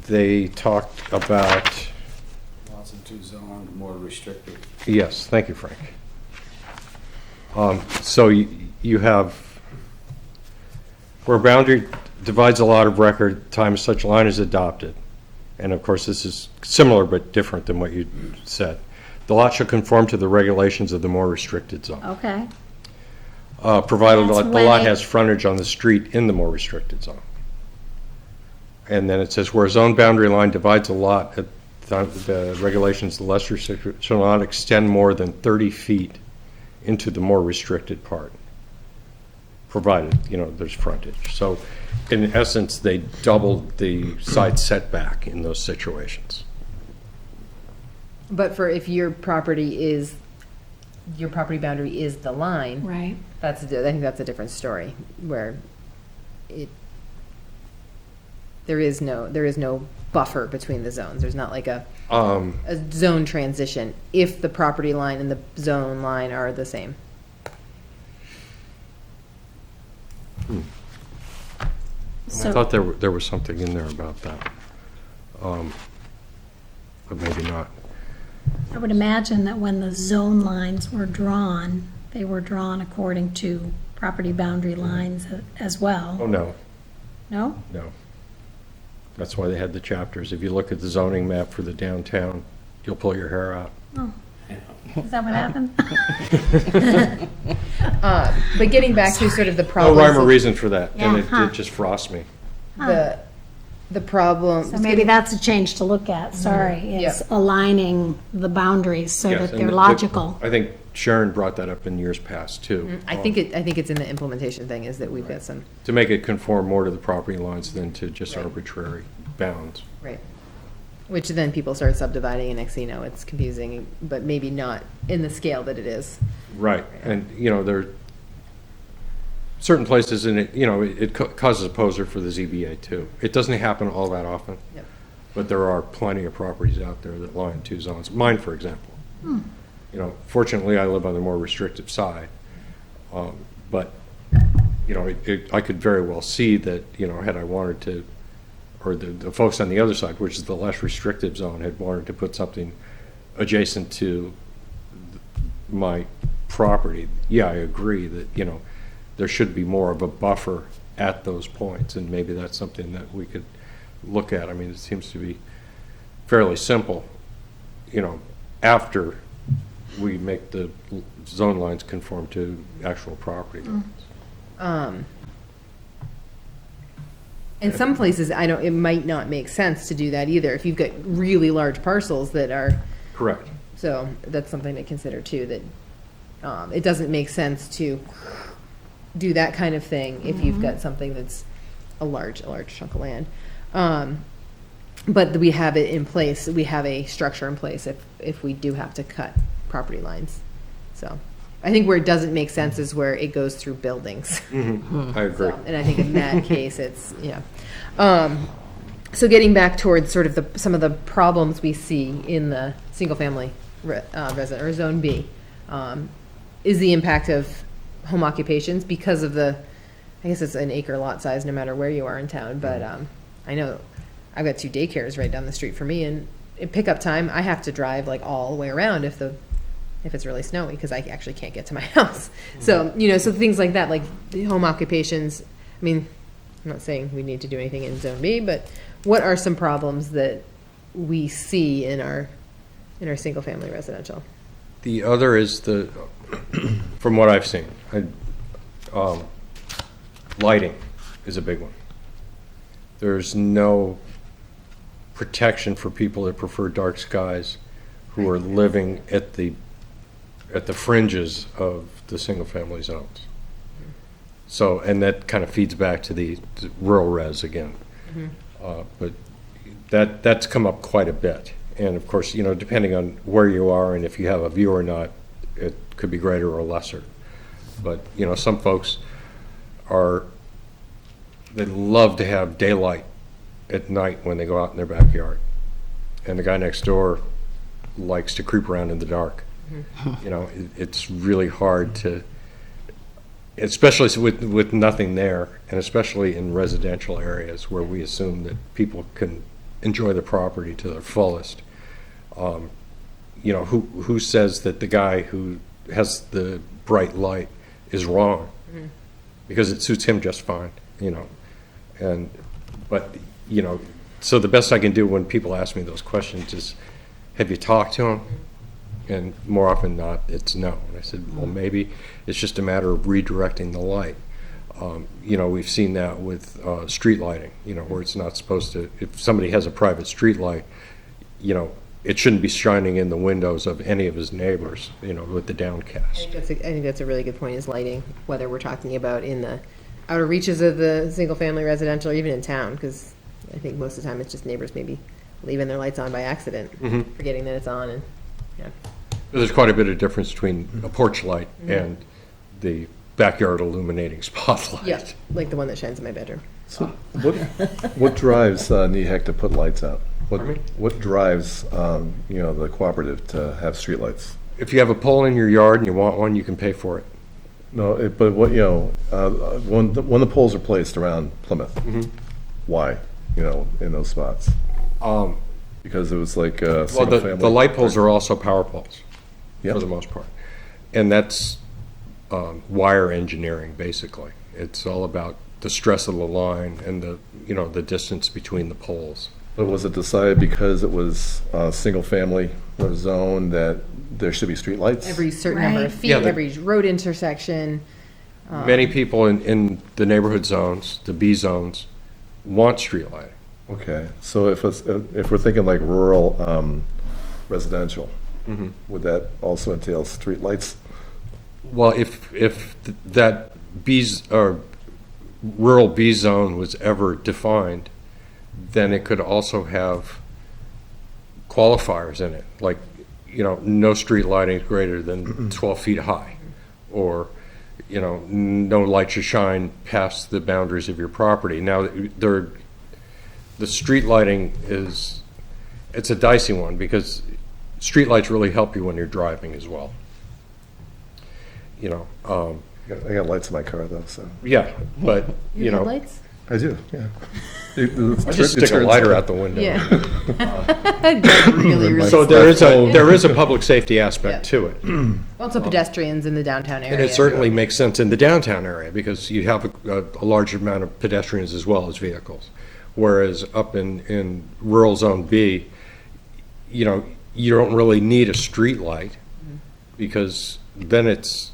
They talked about, Lots of two zone, more restricted. yes, thank you, Frank. So you have, where a boundary divides a lot of record, time such line is adopted. And of course, this is similar but different than what you said. The lot shall conform to the regulations of the more restricted zone, Okay, provided That's the lot when has frontage on the street in the more restricted zone. And then it says, where a zone boundary line divides a lot, the regulations, the less restricted, shall not extend more than 30 feet into the more restricted part, provided, there's frontage. So in essence, they doubled the side setback in those situations. But for if your property boundary is the line, right. I think that's a different story, where there is no buffer between the zones. There's not like a zone transition if the property line and the zone line are the same. I So, thought there was something in there about that. But maybe not. I would imagine that when the zone lines were drawn, they were drawn according to property boundary lines as well. Oh, no, No? no. That's why they had the chapters. If you look at the zoning map for the downtown, you'll pull your hair out. Is that what happened? But getting back to sort of the No problems. rhyme or of reason for that, and Yeah. it just frosts me. the problem. So maybe that's a change to look at, sorry, is Yep. aligning the boundaries so Yes, that and they're the- logical. I think Sharon brought that up in years past, too. I think it's in the implementation thing, is that we've got some, To make it conform more to the property lines than to just arbitrary bounds. right. Which then people start subdividing, and next thing you know, it's confusing, but maybe not in the scale that it is. Right, and, there are certain places in it, it causes a poser for the ZBA, too. It doesn't happen all that often. Yep. But there are plenty of properties out there that lie in two zones. Mine, for example. Fortunately, I live on the more restrictive side. But, I could very well see that, had I wanted to, or the folks on the other side, which is the less restrictive zone, had wanted to put something adjacent to my property. Yeah, I agree that, there should be more of a buffer at those points, and maybe that's something that we could look at. I mean, it seems to be fairly simple, after we make the zone lines conform to actual property lines. In some places, it might not make sense to do that either, if you've got really large parcels that are, Correct. so that's something to consider too, that it doesn't make sense to do that kind of thing if you've got something that's a large chunk of land. But we have it in place, we have a structure in place if we do have to cut property lines. So I think where it doesn't make sense is where it goes through buildings. I agree. So, and I think in that case, it's, yeah. So getting back towards sort of some of the problems we see in the single-family resident, or Zone B, is the impact of home occupations because of I guess it's an acre lot size no matter where you are in town, but I know I've got 2 daycares right down the street from me, and at pickup time, I have to drive like all the way around if it's really snowy, because I actually can't get to my house. So, so things like that, like the home occupations, I mean, I'm not saying we need to do anything in Zone B, but what are some problems that we see in our single-family residential? The other is from what I've seen, lighting is a big one. There's no protection for people that prefer dark skies who are living at the fringes of the single-family zones. So, and that kind of feeds back to the rural res again. But that's come up quite a bit. And of course, depending on where you are and if you have a view or not, it could be greater or lesser. But, some folks they love to have daylight at night when they go out in their backyard. And the guy next door likes to creep around in the dark. You know, it's really hard to, especially with nothing there, and especially in residential areas where we assume that people can enjoy the property to their fullest. You know, who says that the guy who has the bright light is wrong? Because it suits him just fine, you know. But, you know, so the best I can do when people ask me those questions is, have you talked to him? And more often than not, it's no. And I said, well, maybe it's just a matter of redirecting the light. You know, we've seen that with street lighting, you know, where it's not supposed to, if somebody has a private street light, you know, it shouldn't be shining in the windows of any of his neighbors, you know, with the downcast. I think that's a really good point, is lighting, whether we're talking about in the outer reaches of the single-family residential, or even in town, because I think most of the time it's just neighbors maybe leaving their lights on by accident, forgetting that it's on, and, yeah. There's quite a bit of difference between a porch light and the backyard illuminating spotlight. Yeah, like the one that shines in my bedroom. So what drives NEHEC to put lights out? Pardon me? What drives, you know, the cooperative to have streetlights? If you have a pole in your yard and you want one, you can pay for it. No, but what, you know, when the poles are placed around Plymouth, why, you know, in those spots? Because it was like a Well, single family. the light poles are also power poles, Yep. for the most part. And that's wire engineering, basically. It's all about the stress of the line and the, you know, the distance between the poles. But was it decided because it was a single family zone that there should be streetlights? Every certain number of Right. feet, Yeah, every road intersection. Many people in the neighborhood zones, the B zones, want street lighting. Okay, so if we're thinking like rural residential, would that also entail streetlights? Well, if that B's or rural B zone was ever defined, then it could also have qualifiers in it, like, you know, no street lighting greater than 12 feet high, or, you know, no light should shine past the boundaries of your property. Now, the street lighting it's a dicey one, because street lights really help you when you're driving as well. You know, I got lights in my car though, so. yeah, but, you know, Headlights? I do, yeah. I just stick a lighter out the window. Yeah. Really, really. So there is a public safety aspect to it. Also pedestrians in the downtown area. And it certainly makes sense in the downtown area, because you have a large amount of pedestrians as well as vehicles. Whereas up in rural zone B, you know, you don't really need a street light, because then it's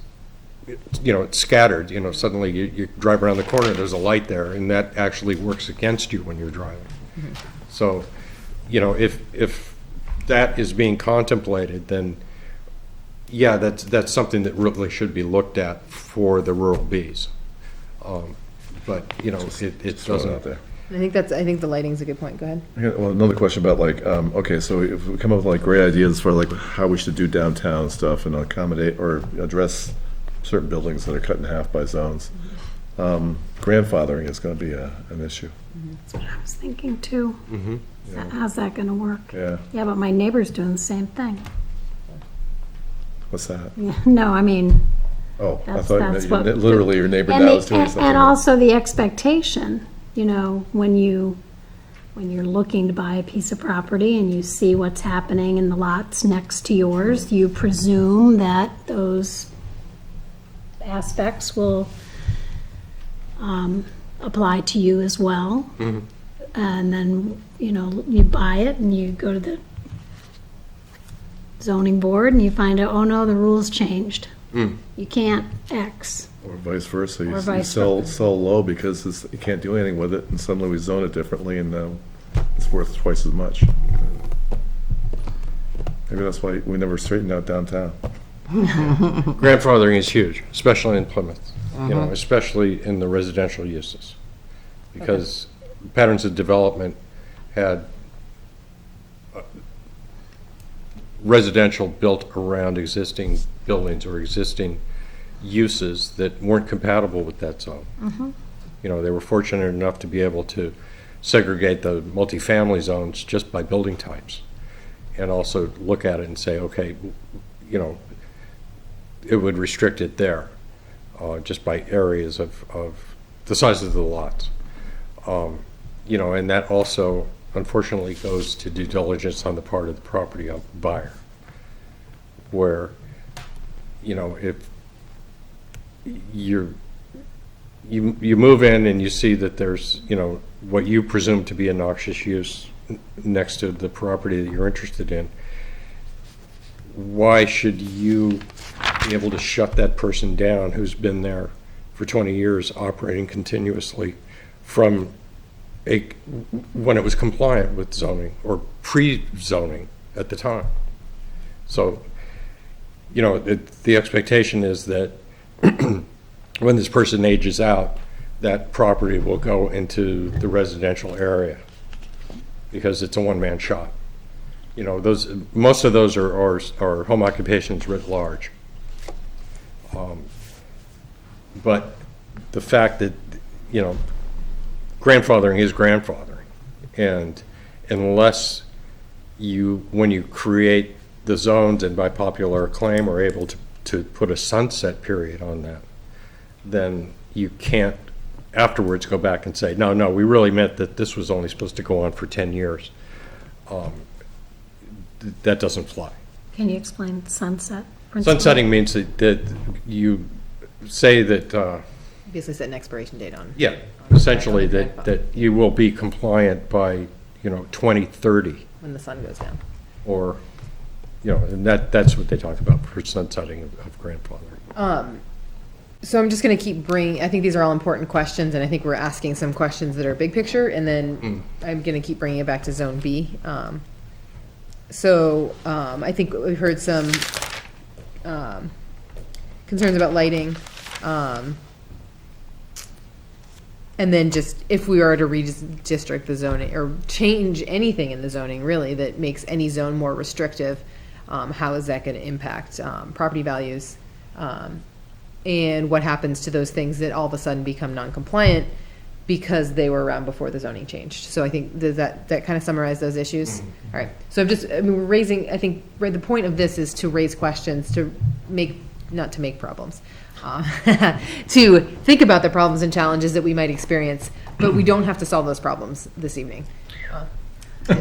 scattered. You know, suddenly you drive around the corner, there's a light there, and that actually works against you when you're driving. So, you know, if that is being contemplated, then yeah, that's something that really should be looked at for the rural Bs. But, you know, it Throw it doesn't. out there. I think the lighting's a good point. Go ahead. I got, well, another question about like, okay, so if we come up with like great ideas for like how we should do downtown stuff and accommodate or address certain buildings that are cut in half by zones, grandfathering is going to be an issue. That's what I was thinking too. How's that gonna work? Yeah, Yeah, but my neighbor's doing the same thing. what's that? No, I mean, Oh, I That's- thought that's you what- meant literally your neighbor and now the- is doing something. and also the expectation, you know, when you're looking to buy a piece of property and you see what's happening in the lots next to yours, you presume that those aspects will apply to you as well. And then, you know, you buy it and you go to the zoning board and you find out, oh no, the rules changed. You can't X. Or vice versa. Or You vice sell low because you can't do anything with it, and suddenly we zone it differently, and it's worth twice as much. Maybe that's why we never straightened out downtown. Grandfathering is huge, especially in Plymouth, you know, especially in the residential uses. Because patterns of development had residential built around existing buildings or existing uses that weren't compatible with that zone. You know, they were fortunate enough to be able to segregate the multifamily zones just by building types, and also look at it and say, okay, you know, it would restrict it there, just by areas of the size of the lots. You know, and that also unfortunately goes to due diligence on the part of the property buyer, where, you know, if you move in and you see that there's, you know, what you presume to be a noxious use next to the property that you're interested in, why should you be able to shut that person down who's been there for 20 years operating continuously from when it was compliant with zoning or pre-zoning at the time? So, you know, the expectation is that when this person ages out, that property will go into the residential area because it's a one-man shop. You know, most of those are home occupations writ large. But the fact that, you know, grandfathering is grandfathering, and unless when you create the zones and by popular acclaim are able to put a sunset period on that, then you can't afterwards go back and say, no, we really meant that this was only supposed to go on for 10 years. That doesn't fly. Can you explain sunset principle? Sunsetting means that you say that, Basically set an expiration date on. yeah, essentially that you will be compliant by, you know, 2030, When the sun goes down. or, you know, and that's what they talk about for sunsetting of grandfathering. So I'm just going to keep I think these are all important questions, and I think we're asking some questions that are big picture, and then I'm going to keep bringing it back to Zone B. I think we've heard some concerns about lighting. And then just if we are to redistrict the zoning or change anything in the zoning really that makes any zone more restrictive, how is that going to impact property values? And what happens to those things that all of a sudden become non-compliant because they were around before the zoning changed? So I think that kind of summarize those issues. All right. So we're raising, I think the point of this is to raise questions, not to make problems. To think about the problems and challenges that we might experience, but we don't have to solve those problems this evening.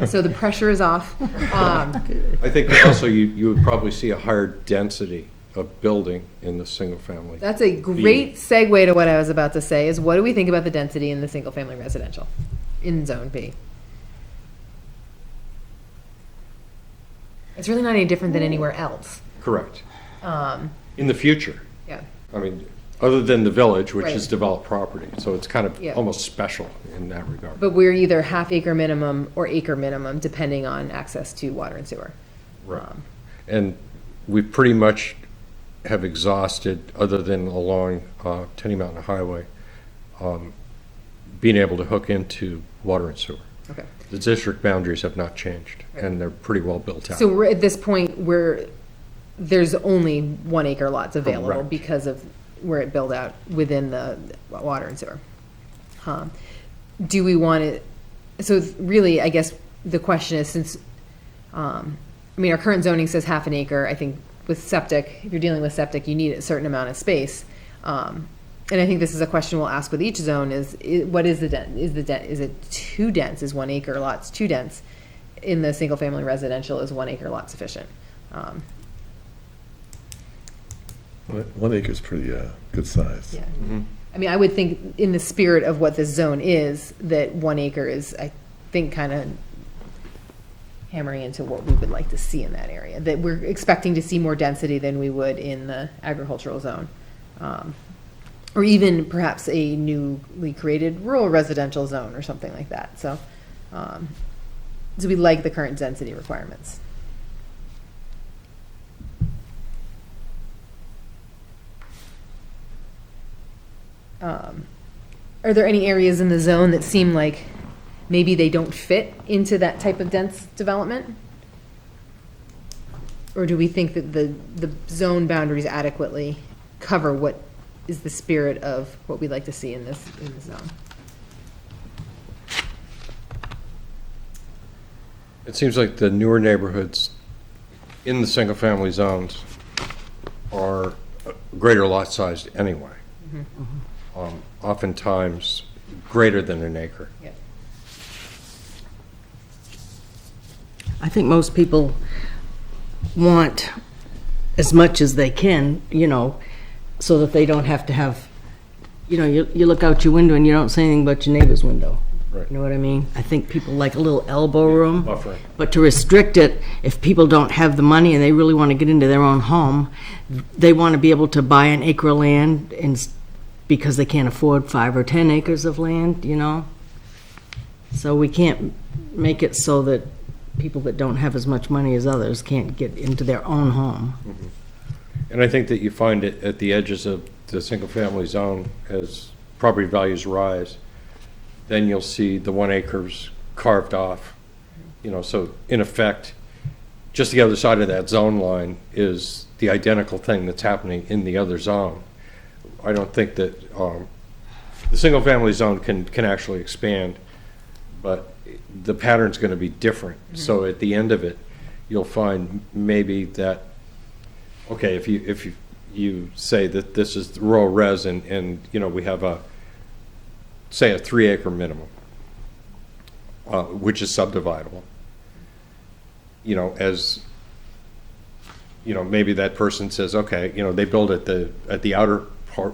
So the pressure is off. I think also you would probably see a higher density of building in the single family. That's a great segue to what I was about to say, is what do we think about the density in the single family residential in Zone B? It's really not any different than anywhere else. Correct. In the future. Yeah. I mean, other than the village, which Right. is developed property, so it's kind of Yeah. almost special in that regard. But we're either half acre minimum or acre minimum, depending on access to water and sewer. Right. And we pretty much have exhausted, other than along Tenny Mountain Highway, being able to hook into water and sewer. Okay. The district boundaries have not changed, and they're pretty well built out. So we're at this point where there's only 1 acre lots available Correct. because of where it built out within the water and sewer. Do we want it, so really, I guess the question is, since, I mean, our current zoning says half an acre. I think with septic, if you're dealing with septic, you need a certain amount of space. And I think this is a question we'll ask with each zone what is is it too dense? Is 1 acre lots too dense? In the single family residential, is 1 acre lot sufficient? 1 acre is pretty good size. Yeah. I mean, I would think in the spirit of what this zone is, that 1 acre is, I think, kind of hammering into what we would like to see in that area, that we're expecting to see more density than we would in the agricultural zone. Or even perhaps a newly created rural residential zone or something like that. So we like the current density requirements. Are there any areas in the zone that seem like maybe they don't fit into that type of dense development? Or do we think that the zone boundaries adequately cover what is the spirit of what we'd like to see in this zone? It seems like the newer neighborhoods in the single-family zones are greater lot sized anyway. Oftentimes greater than an acre. Yep. I think most people want as much as they can, so that they don't have to have, you look out your window and you don't see anything but your neighbor's window. Right. You know what I mean? I think people like a little elbow room. buffering. But to restrict it, if people don't have the money and they really want to get into their own home, they want to be able to buy an acre of land because they can't afford 5 or 10 acres of land, So we can't make it so that people that don't have as much money as others can't get into their own home. And I think that you find it at the edges of the single-family zone as property values rise, then you'll see the 1 acres carved off. So in effect, just the other side of that zone line is the identical thing that's happening in the other zone. I don't think that the single-family zone can actually expand, but the pattern's going to be different. So at the end of it, you'll find maybe that, okay, if you say that this is rural res and we have say a 3 acre minimum, which is subdividable, maybe that person says, okay, they build at the outer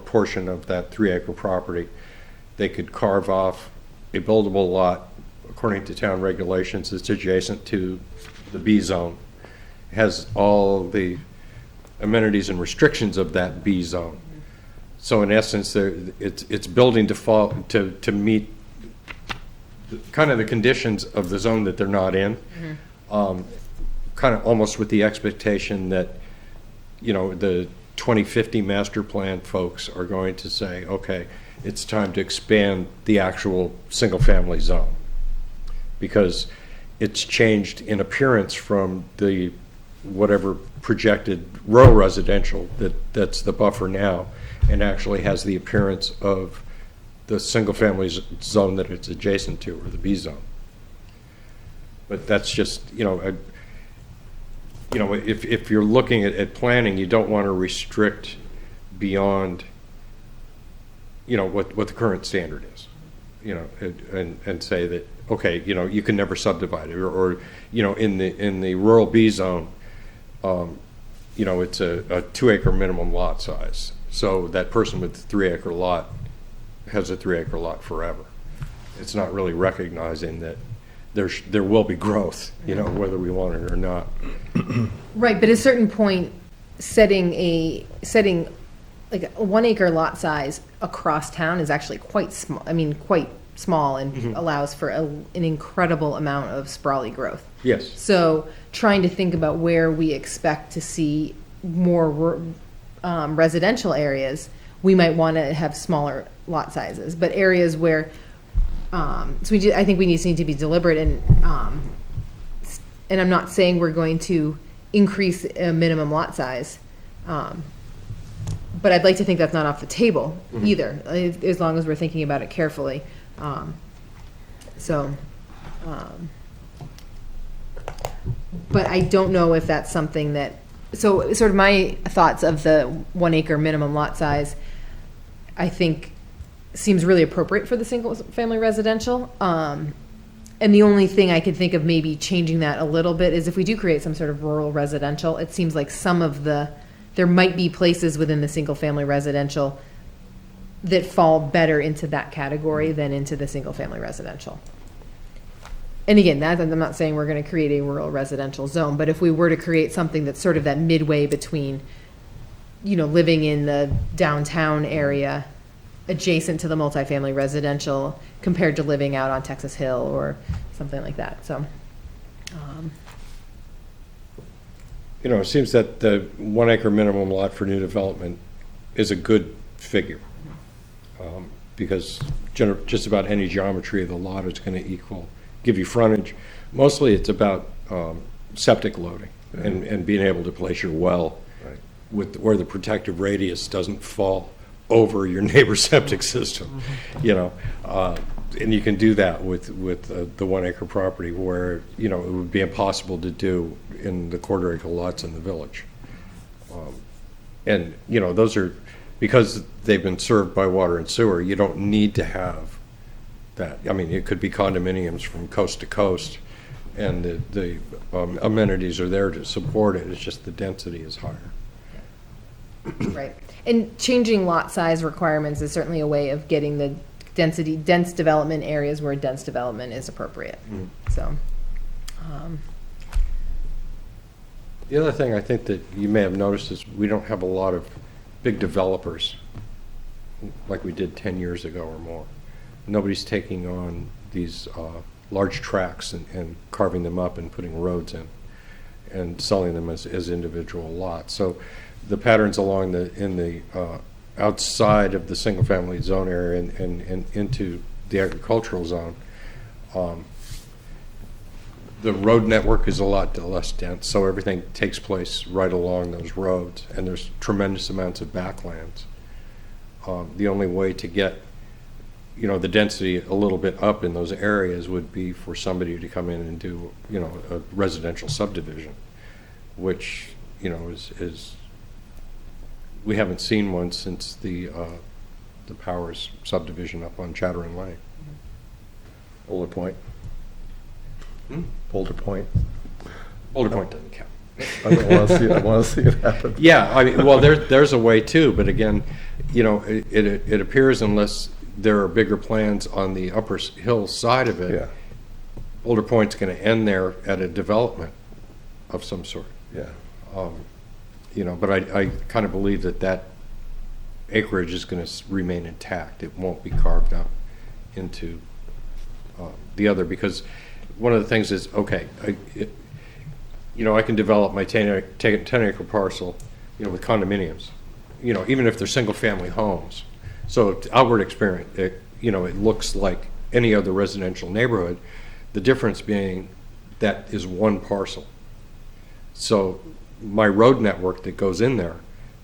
portion of that 3 acre property, they could carve off a buildable lot according to town regulations. It's adjacent to the B zone, has all the amenities and restrictions of that B zone. So in essence, it's building to meet kind of the conditions of the zone that they're not in, kind of almost with the expectation that, the 2050 master plan folks are going to say, okay, it's time to expand the actual single-family zone, because it's changed in appearance from the whatever projected rural residential that's the buffer now, and actually has the appearance of the single-family zone that it's adjacent to, or the B zone. But that's just, if you're looking at planning, you don't want to restrict beyond, what the current standard is, and say that, okay, you can never subdivide it, or in the rural B zone, it's a 2 acre minimum lot size. So that person with the 3 acre lot has a 3 acre lot forever. It's not really recognizing that there will be growth, whether we want it or not. Right, but at a certain point, setting like a 1 acre lot size across town is actually quite small. Quite small, and allows for an incredible amount of sprawly growth. Yes. So trying to think about where we expect to see more residential areas, we might want to have smaller lot sizes. But areas where, I think we need to be deliberate, and I'm not saying we're going to increase a minimum lot size, but I'd like to think that's not off the table either, as long as we're thinking about it carefully. But I don't know if that's something that, so sort of my thoughts of the 1 acre minimum lot size, I think seems really appropriate for the single family residential. And the only thing I could think of maybe changing that a little bit is if we do create some sort of rural residential, it seems like there might be places within the single family residential that fall better into that category than into the single family residential. And again, I'm not saying we're going to create a rural residential zone, but if we were to create something that's sort of that midway between, living in the downtown area adjacent to the multifamily residential compared to living out on Texas Hill or something like that. So, It seems that the 1 acre minimum lot for new development is a good figure, because just about any geometry of the lot is going to give you frontage. Mostly it's about septic loading and being able to place your well where the protective radius doesn't fall over your neighbor's septic system, and you can do that with the 1 acre property, where it would be impossible to do in the quarter acre lots in the village. And, you know, those are, because they've been served by water and sewer, you don't need to have that. I mean, it could be condominiums from coast to coast, and the amenities are there to support it. It's just the density is higher. Right. And changing lot size requirements is certainly a way of getting the dense development areas where dense development is appropriate. So, The other thing I think that you may have noticed is we don't have a lot of big developers like we did 10 years ago or more. Nobody's taking on these large tracts and carving them up and putting roads in and selling them as individual lots. So the patterns along in the outside of the single-family zone area and into the agricultural zone, the road network is a lot less dense, so everything takes place right along those roads, and there's tremendous amounts of backlands. The only way to get, you know, the density a little bit up in those areas would be for somebody to come in and do, you know, a residential subdivision, which, you know, is we haven't seen one since the Powers subdivision up on Chattering Lane. Boulder Point. Boulder Point. Boulder Point doesn't count. I don't want to see. I want to see it happen. Yeah, I mean, well, there's a way too, but again, you know, it appears unless there are bigger plans on the upper hill side of it, Yeah. Boulder Point's going to end there at a development of some sort. Yeah. You know, but I kind of believe that acreage is going to remain intact. It won't be carved up into the other, because one of the things is, okay, you know, I can develop my 10-acre parcel, you know, with condominiums, you know, even if they're single-family homes. So to outward experience, you know, it looks like any other residential neighborhood, the difference being that is one parcel. So my road network that goes in there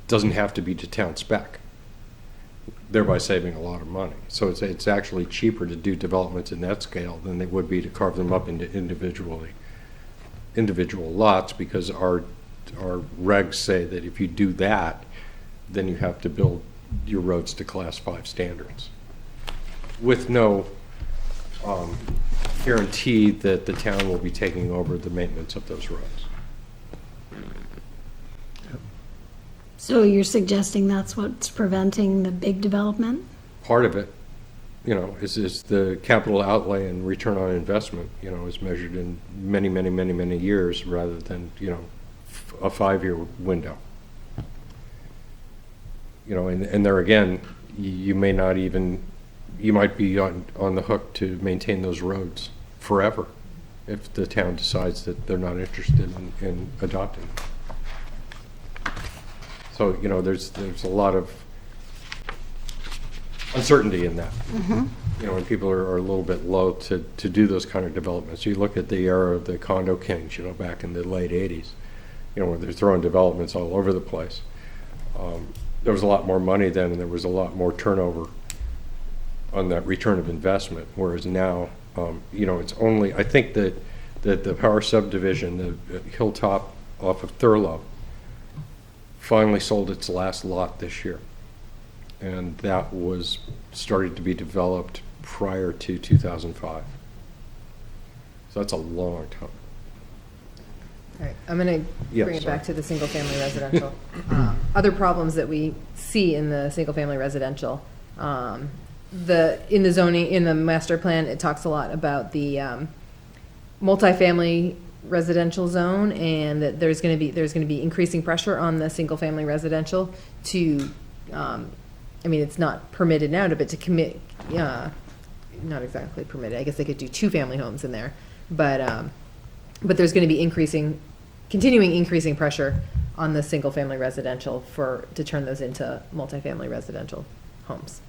doesn't have to be to town spec, thereby saving a lot of money. So it's actually cheaper to do developments in that scale than it would be to carve them up into individual lots, because our regs say that if you do that, then you have to build your roads to Class 5 standards with no guarantee that the town will be taking over the maintenance of those roads. So you're suggesting that's what's preventing the big development? Part of it, you know, is the capital outlay and return on investment, you know, is measured in many years rather than, you know, a 5-year window. You know, and there again, you may not even, you might be on the hook to maintain those roads forever if the town decides that they're not interested in adopting them. So, you know, there's a lot of uncertainty in that. You know, when people are a little bit loath to do those kind of developments. You look at the era of the condo kings, you know, back in the late 80s, you know, where they're throwing developments all over the place. There was a lot more money then, and there was a lot more turnover on that return of investment, whereas now, you know, it's only, I think that the Power subdivision, the Hilltop off of Thurlow, finally sold its last lot this year. And that was started to be developed prior to 2005. So that's a long time. all right, I'm going to Yeah, bring it sorry. back to the single-family residential. Other problems that we see in the single-family residential, in the zoning, in the master plan, it talks a lot about the multifamily residential zone, and that there's going to be increasing pressure on the single-family residential to, I mean, it's not permitted now, but to commit, not exactly permitted. I guess they could do 2-family homes in there, but there's going to be continuing increasing pressure on the single-family residential to turn those into multifamily residential homes.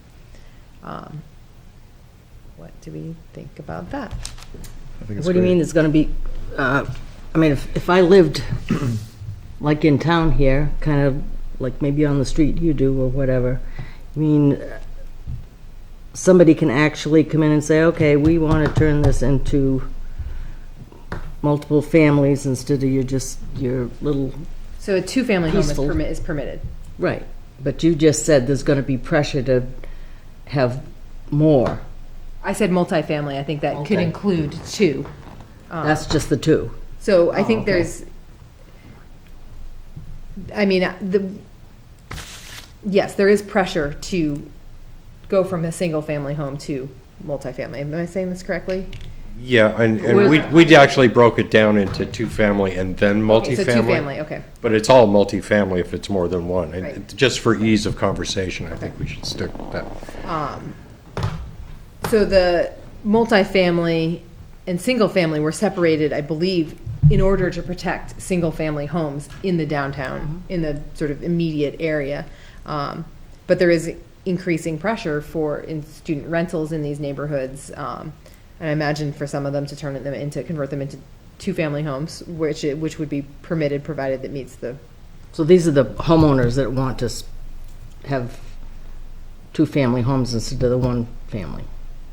What do we think about that? I think it's What do you great. mean it's gonna be, I mean, if I lived like in town here, kind of like maybe on the street you do or whatever, I mean, somebody can actually come in and say, okay, we want to turn this into multiple families instead of your little, So a 2-family home Peaceful. is permitted. Right, but you just said there's gonna be pressure to have more. I said multifamily, I think that could Okay. include two. That's just the two. So I think okay. there's, I mean, yes, there is pressure to go from a single-family home to multifamily. Am I saying this correctly? Yeah, and we actually broke it down into two-family and then Okay, so multifamily. two-family, okay. But it's all multifamily if it's more than one. And Right. just for ease of conversation, I think we should stick with that. So the multifamily and single-family were separated, I believe, in order to protect single-family homes in the downtown, in the sort of immediate area. But there is increasing pressure in student rentals in these neighborhoods. And I imagine for some of them to convert them into two-family homes, which would be permitted, provided that meets the, So these are the homeowners that want to have two-family homes instead of the one family.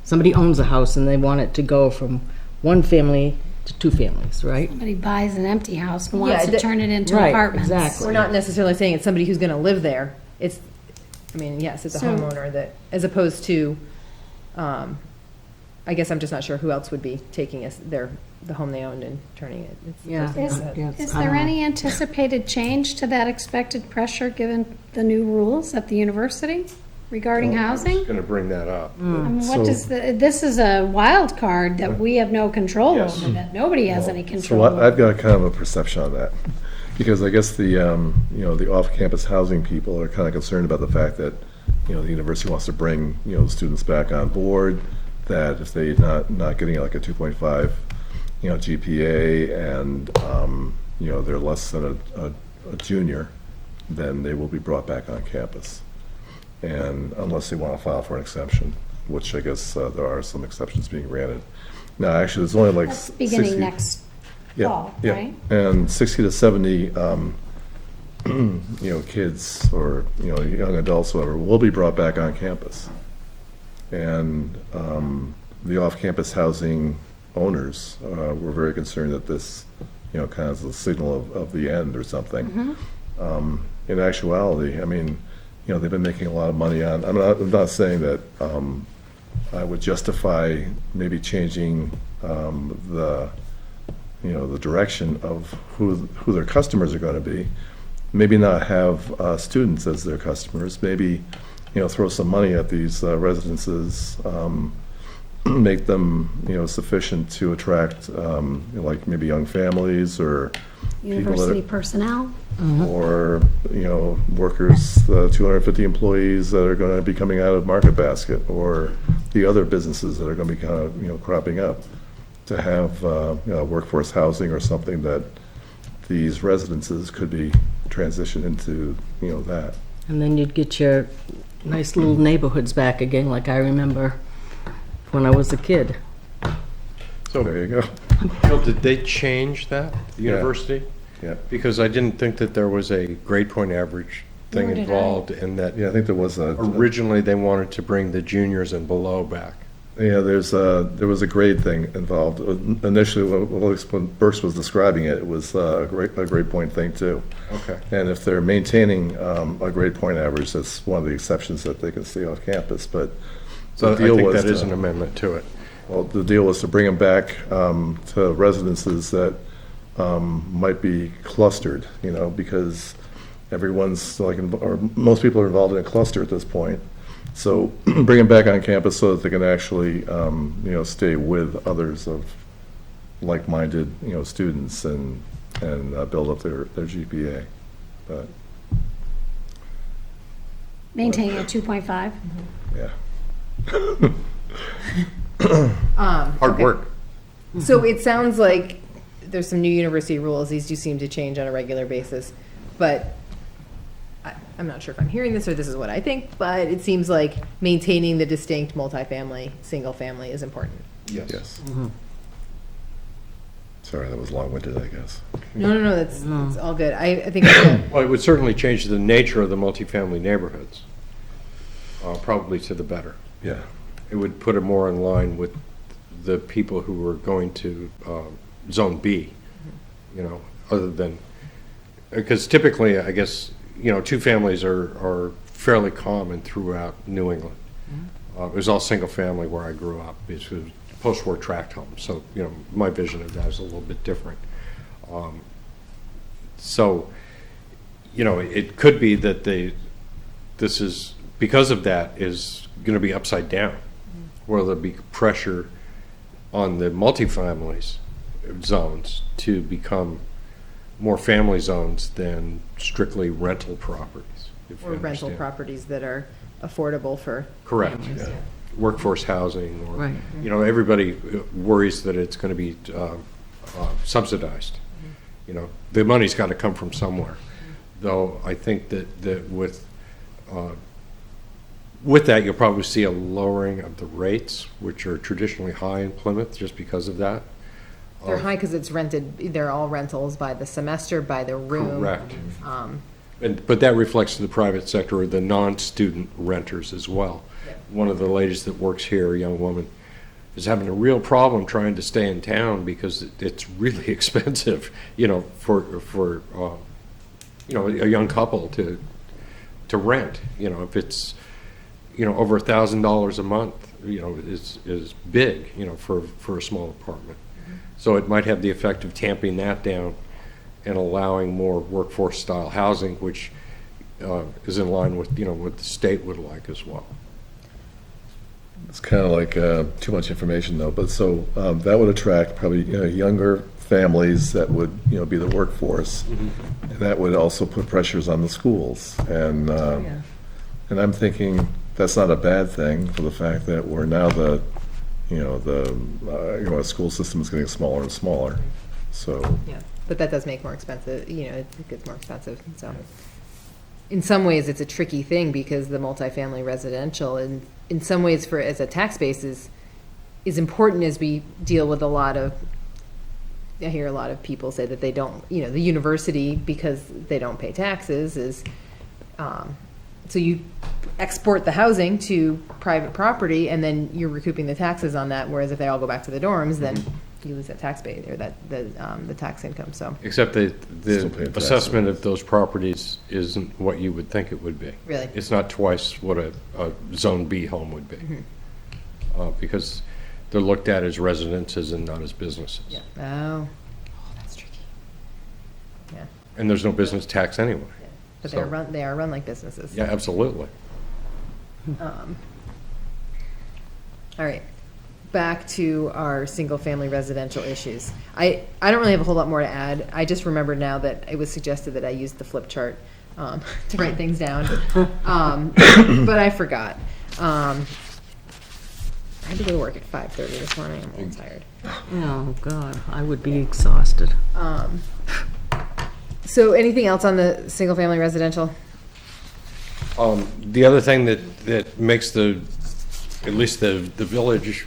Somebody owns a house and they want it to go from one family to two families, right? Somebody buys an empty house and Yeah, wants to turn it into right, apartments. exactly. we're not necessarily saying it's somebody who's gonna live there. It's, I mean, yes, it's a So- homeowner that, as opposed to, I guess I'm just not sure who else would be taking the home they owned and turning it. It's the Yeah. person who Is, said- Yes, is I there don't know. any anticipated change to that expected pressure given the new rules at the university regarding housing? Going to bring that up. I mean, what So- does this is a wild card that we have no control Yes. over, that nobody has any So control I've over. got kind of a perception on that, because I guess the, the off-campus housing people are kind of concerned about the fact that, the university wants to bring, students back on board, that if they're not getting like a 2.5, GPA and, they're less than a junior, then they will be brought back on campus. And unless they want to file for an exemption, which I guess there are some exceptions being granted. Now, actually, there's only like That's beginning 60 next yeah, fall, yeah. right? And 60 to 70, kids or, young adults, whatever, will be brought back on campus. And the off-campus housing owners were very concerned that this, kind of is a signal of the end or something. In actuality, I mean, they've been making a lot of money on, I'm not saying that I would justify maybe changing the direction of who their customers are going to be. Maybe not have students as their customers, maybe, throw some money at these residences, make them, sufficient to attract, like maybe young families or people that University personnel. or, workers, 250 employees that are going to be coming out of Market Basket, or the other businesses that are going to be kind of, cropping up, to have, workforce housing or something that these residences could be transitioned into, that. And then you'd get your nice little neighborhoods back again, like I remember when I was a kid. So there you go. Bill, did they change that, the Yeah. university? Yeah, Because I didn't think that there was a grade point average thing Nor did I. involved, and that yeah, I think there was originally they wanted to bring the juniors and below back. yeah, there was a grade thing involved. Initially, when Burks was describing it, it was a grade point thing too. Okay. And if they're maintaining a grade point average, that's one of the exceptions that they can stay off campus, but So the I deal think was that is to- an amendment to it. Well, the deal was to bring them back to residences that might be clustered, because everyone's like, or most people are involved in a cluster at this point. So bring them back on campus so that they can actually, stay with others of like-minded, students and build up their GPA. But, Maintaining a 2.5. yeah. Hard work. So it sounds like there's some new university rules. These do seem to change on a regular basis. But I'm not sure if I'm hearing this or this is what I think, but it seems like maintaining the distinct multifamily, single-family is important. Yes. Sorry, that was long-winded, I guess. No, that's all good. I think it's good. Well, it would certainly change the nature of the multifamily neighborhoods, probably to the better. Yeah. It would put it more in line with the people who were going to Zone B, other than, because typically, I guess, you know, two families are fairly common throughout New England. It was all single family where I grew up. It was post-war tract homes, so, you know, my vision of that is a little bit different. So, you know, it could be that this is, because of that, is going to be upside down, where there'll be pressure on the multifamilies zones to become more family zones than strictly rental properties. if you Or rental understand. properties that are affordable for. Correct. families. Yeah. Workforce housing, or, Right. you know, everybody worries that it's going to be subsidized. You know, the money's got to come from somewhere. Though I think that with that, you'll probably see a lowering of the rates, which are traditionally high in Plymouth, just because of that. They're high because it's rented, they're all rentals by the semester, by the room. Correct. Um, But that reflects the private sector, or the non-student renters as well. Yeah. One of the ladies that works here, a young woman, is having a real problem trying to stay in town because it's really expensive, you know, for you know, a young couple to rent. You know, if it's, you know, over $1,000 a month, you know, is big, you know, for a small apartment. So it might have the effect of tamping that down and allowing more workforce-style housing, which is in line with, you know, what the state would like as well. It's kind of like too much information, though. But so that would attract probably, you know, younger families that would, you know, be the workforce. And that would also put pressures on the schools. And I'm thinking that's not a bad thing, for the fact that we're now our school system is getting smaller and smaller. So Yeah, but that does make more expensive, you know, it gets more expensive, so. In some ways, it's a tricky thing because the multifamily residential, and in some ways for, as a tax base is important as we deal with a lot of, I hear a lot of people say that they don't, you know, the university, because they don't pay taxes, is, so you export the housing to private property and then you're recouping the taxes on that, whereas if they all go back to the dorms, then you lose that tax base, or the tax income, so. Except the Still pay taxes. assessment of those properties isn't what you would think it would be. Really? It's not twice what a Zone B home would be. Because they're looked at as residences and not as businesses. Yeah. Oh, that's tricky. Yeah, And there's no business tax anyway. but So- they are run like businesses. Yeah, absolutely. All right, back to our single-family residential issues. I don't really have a whole lot more to add. I just remembered now that it was suggested that I use the flip chart to write things down, but I forgot. I had to go to work at 5:30 this morning. I'm all tired. Oh, God, I would be exhausted. So anything else on the single-family residential? The other thing that makes at least the village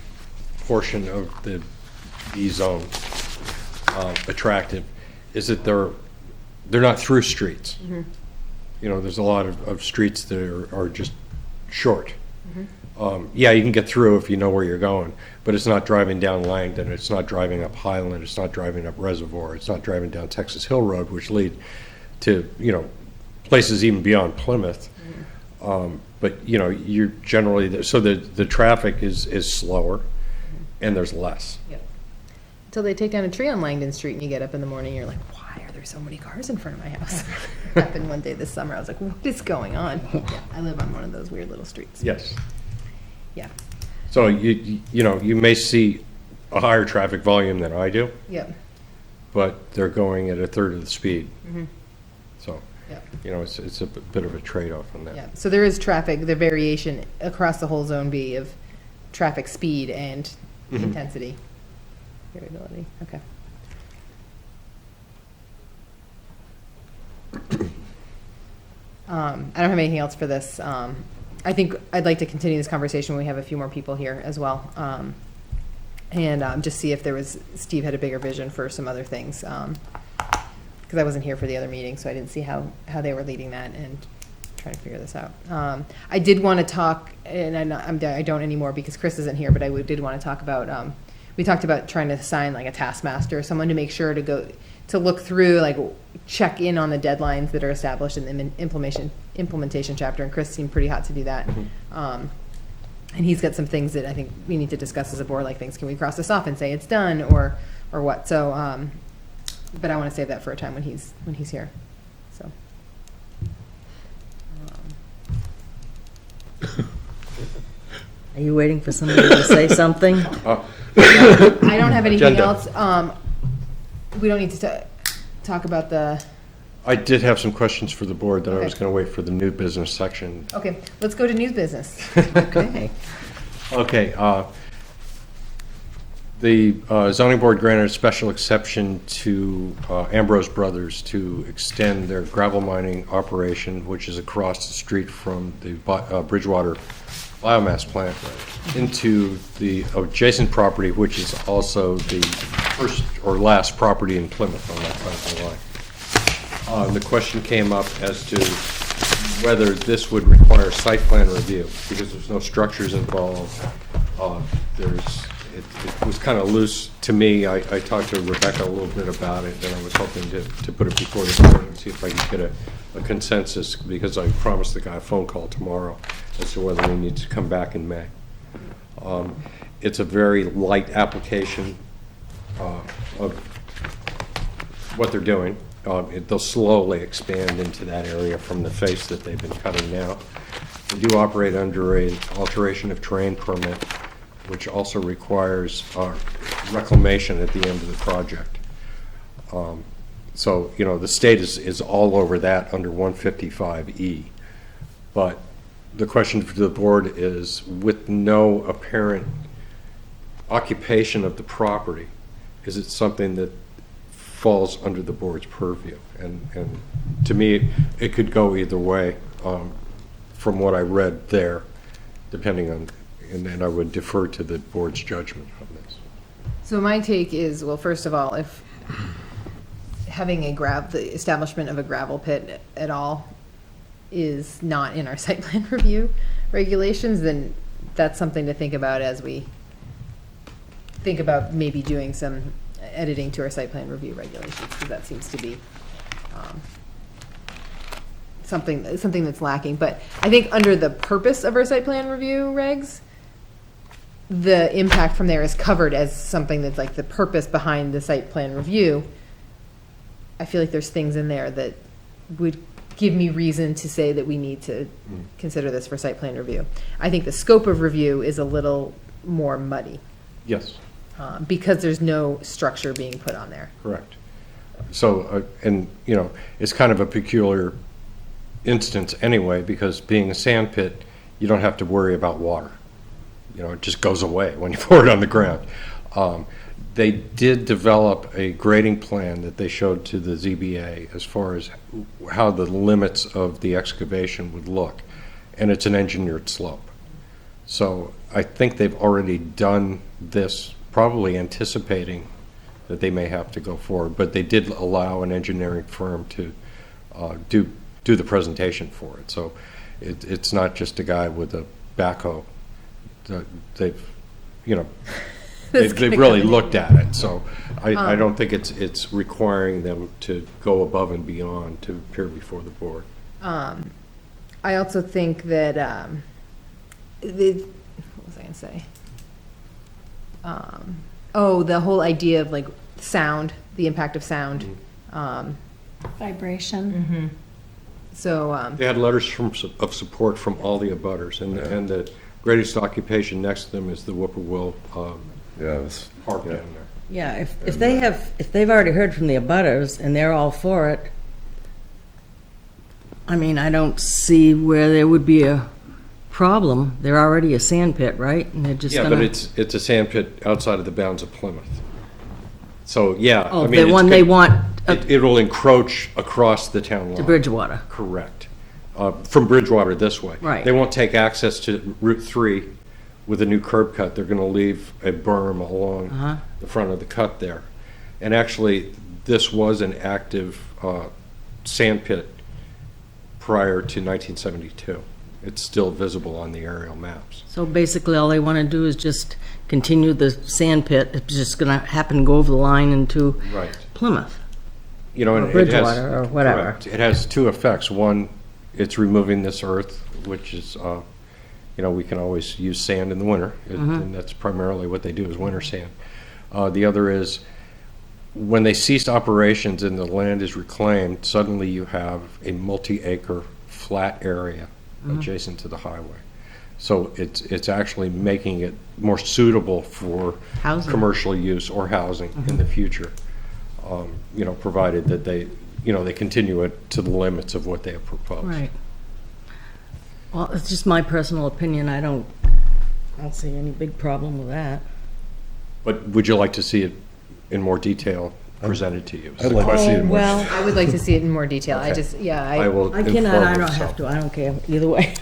portion of the E zone attractive is that they're not through streets. You know, there's a lot of streets that are just short. Yeah, you can get through if you know where you're going, but it's not driving down Langdon, it's not driving up Highland, it's not driving up Reservoir, it's not driving down Texas Hill Road, which lead to, you know, places even beyond Plymouth. But, you know, you're generally, so the traffic is slower and there's less. Until they take down a tree on Langdon Street and you get up in the morning, you're like, why are there so many cars in front of my house? Happened one day this summer. I was like, what is going on? Yeah, I live on one of those weird little streets. Yes. Yeah. So you know, you may see a higher traffic volume than I do, Yep. but they're going at a third of the speed. So, Yep. you know, it's a bit of a trade-off on that. Yeah. So there is traffic, the variation across the whole zone B of traffic speed and intensity. Variability. Okay. I don't have anything else for this. I think I'd like to continue this conversation when we have a few more people here as well. And just see if Steve had a bigger vision for some other things. Because I wasn't here for the other meeting, so I didn't see how they were leading that and trying to figure this out. I did want to talk, and I don't anymore because Chris isn't here, but I did want to talk about, we talked about trying to assign like a taskmaster, someone to make sure to look through, like, check in on the deadlines that are established in the implementation chapter, and Chris seemed pretty hot to do that. And he's got some things that I think we need to discuss as a board, like things, can we cross this off and say it's done, or what? So, but I want to save that for a time when he's here, so. Are you waiting for somebody to say something? I don't have anything Agenda. else. We don't need to talk about the, I did have some questions for the board that I was Okay. going to wait for the new business section. okay, let's go to news business. Okay. Okay, the zoning board granted a special exception to Ambrose Brothers to extend their gravel mining operation, which is across the street from the Bridgewater biomass plant, into the adjacent property, which is also the first or last property in Plymouth on that side of the line. The question came up as to whether this would require site plan review, because there's no structures involved. It was kind of loose to me. I talked to Rebecca a little bit about it, and I was hoping to put it before the board and see if I could get a consensus, because I promised the guy a phone call tomorrow as to whether we need to come back in May. It's a very light application of what they're doing. They'll slowly expand into that area from the face that they've been cutting now. They do operate under an alteration of terrain permit, which also requires reclamation at the end of the project. So, the state is all over that under 155E. But the question for the board is, with no apparent occupation of the property, is it something that falls under the board's purview? And to me, it could go either way from what I read there, depending on, and I would defer to the board's judgment on this. So my take is, well, first of all, if having the establishment of a gravel pit at all is not in our site plan review regulations, then that's something to think about as we think about maybe doing some editing to our site plan review regulations, because that seems to be something that's lacking. But I think under the purpose of our site plan review regs, the impact from there is covered as something that's like the purpose behind the site plan review. I feel like there's things in there that would give me reason to say that we need to consider this for site plan review. I think the scope of review is a little more muddy, Yes, because there's no structure being put on there. correct. So, and, it's kind of a peculiar instance anyway, because being a sand pit, you don't have to worry about water. It just goes away when you pour it on the ground. They did develop a grading plan that they showed to the ZBA as far as how the limits of the excavation would look, and it's an engineered slope. So I think they've already done this, probably anticipating that they may have to go forward, but they did allow an engineering firm to do the presentation for it. So it's not just a guy with a backhoe. They've really looked at it. So I don't think it's requiring them to go above and beyond to appear before the board. I also think that, what was I going to say? The whole idea of like sound, the impact of sound. Vibration. So, They had letters of support from all the abutters, and the greatest occupation next to them is the Whippoorwill Yeah, it's, Park yeah. down there. Yeah, if they've already heard from the abutters and they're all for it, I mean, I don't see where there would be a problem. They're already a sand pit, right? And they're just Yeah, gonna. but it's a sand pit outside of the bounds of Plymouth. So, yeah. Oh, I mean, the it's one good- they want It'll encroach across the town line. to Bridgewater. Correct. From Bridgewater this way. Right. They won't take access to Route 3 with a new curb cut. They're going to leave a berm along the front of the cut there. And actually, this was an active sand pit prior to 1972. It's still visible on the aerial maps. So basically, all they want to do is just continue the sand pit. It's just going to happen to go over the line into Right. Plymouth. You know, Or and it has. Bridgewater, or whatever. Correct. It has two effects. One, it's removing this earth, which is, we can always use sand in the winter, and that's primarily what they do is winter sand. The other is, when they cease operations and the land is reclaimed, suddenly you have a multi-acre flat area adjacent to the highway. So it's actually making it more suitable for Housing. commercial use or housing in the future. Provided that they continue it to the limits of what they have proposed. Right. Well, it's just my personal opinion. I don't see any big problem with that. But would you like to see it in more detail presented to you? I'd like to see it more. Well, I would like to see it in more detail. I Okay. just, yeah, I will I inform cannot, I you, don't so. have to, I don't care, either way.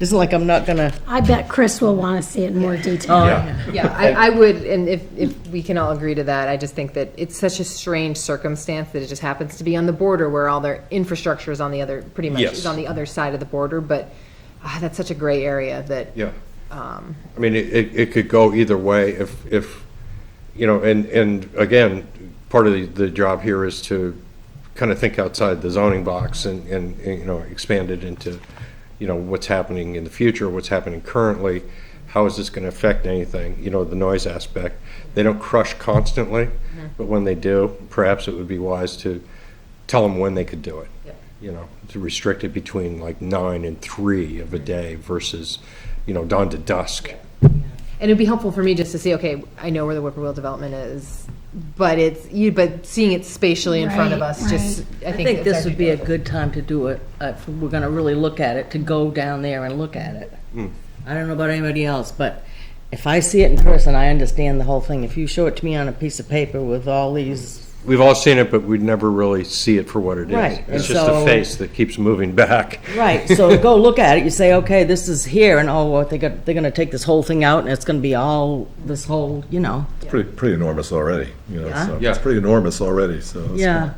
It's like I'm not gonna, I bet Chris will want to see it in more detail. oh, Yeah. yeah. Yeah, I would, and if we can all agree to that, I just think that it's such a strange circumstance that it just happens to be on the border where all their infrastructure is on the other, pretty much Yes. is on the other side of the border, but that's such a gray area that, Yeah. I mean, it could go either way if and again, part of the job here is to kind of think outside the zoning box and expand it into, what's happening in the future, what's happening currently, how is this going to affect anything, the noise aspect. They don't crush constantly, but when they do, perhaps it would be wise to tell them when they could do it. To restrict it between like 9 and 3 of a day versus, dawn to dusk. and it'd be helpful for me just to see, okay, I know where the Whippoorwill development is, but but seeing it spatially in front of Right, us, just, I think think it's this would be a actually- good time to do it, if we're gonna really look at it, to go down there and look at it. I don't know about anybody else, but if I see it in person, I understand the whole thing. If you show it to me on a piece of paper with all these, We've all seen it, but we'd never really see it for what it is. Right, It's and just a so- face that keeps moving back. right, so to go look at it, you say, okay, this is here, and oh, what, they're gonna take this whole thing out, and it's gonna be all, this whole, It's pretty enormous already, Yeah? so Yeah. it's pretty enormous already, so. it's yeah.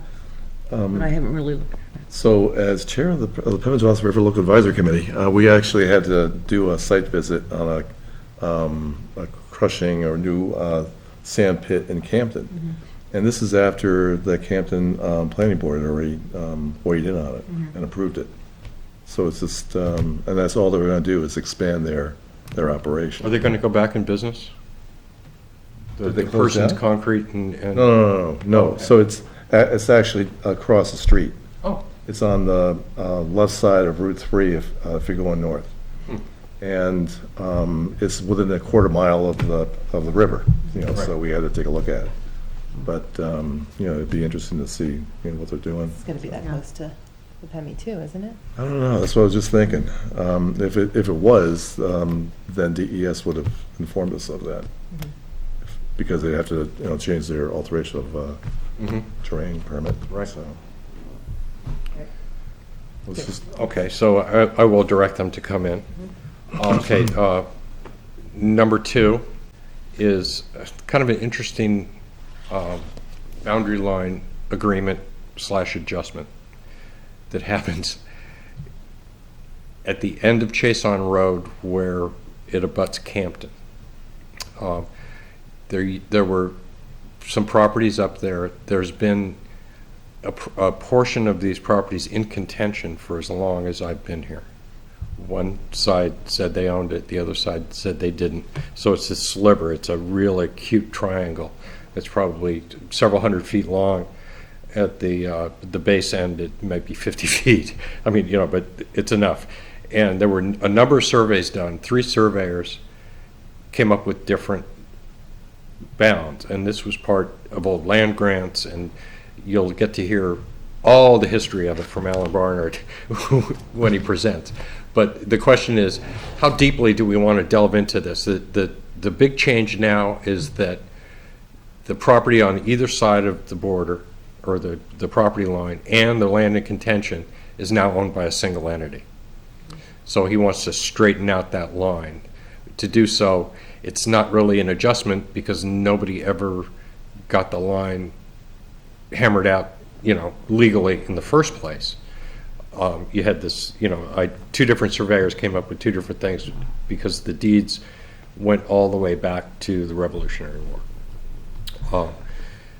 But I haven't really looked. So as chair of the Plymouth Johnson River Local Advisory Committee, we actually had to do a site visit on a crushing or new sand pit in Campton. And this is after the Campton Planning Board had already weighed in on it and approved it. So it's just, and that's all they're going to do is expand their Are operation. they going to go back in business? The Did they close person's down? concrete and. No. So it's actually across the street. Oh, It's on the left side of Route 3 if you're going north. And it's within a quarter mile of the river, so we had to take a look at it. But, it'd be interesting to see, what they're doing. It's gonna be that close to the PEMI too, isn't it? I don't know, that's what I was just thinking. If it was, then DES would have informed us of that. Because they have to, change their alteration of terrain permit. Right. So. Let's just, okay, so I will direct them to come in. Okay, number 2 is kind of an interesting boundary line agreement / adjustment that happens at the end of Chason Road where it abuts Campton. There were some properties up there. There's been a portion of these properties in contention for as long as I've been here. One side said they owned it, the other side said they didn't. So it's a sliver, it's a real acute triangle. It's probably several hundred feet long. At the base end, it might be 50 feet. I mean, but it's enough. And there were a number of surveys done. 3 surveyors came up with different bounds, and this was part of old land grants, and you'll get to hear all the history of it from Alan Barnard when he presents. But the question is, how deeply do we want to delve into this? The big change now is that the property on either side of the border, or the property line, and the land in contention is now owned by a single entity. So he wants to straighten out that line. To do so, it's not really an adjustment because nobody ever got the line hammered out, legally in the first place. you had this, two different surveyors came up with two different things because the deeds went all the way back to the Revolutionary War.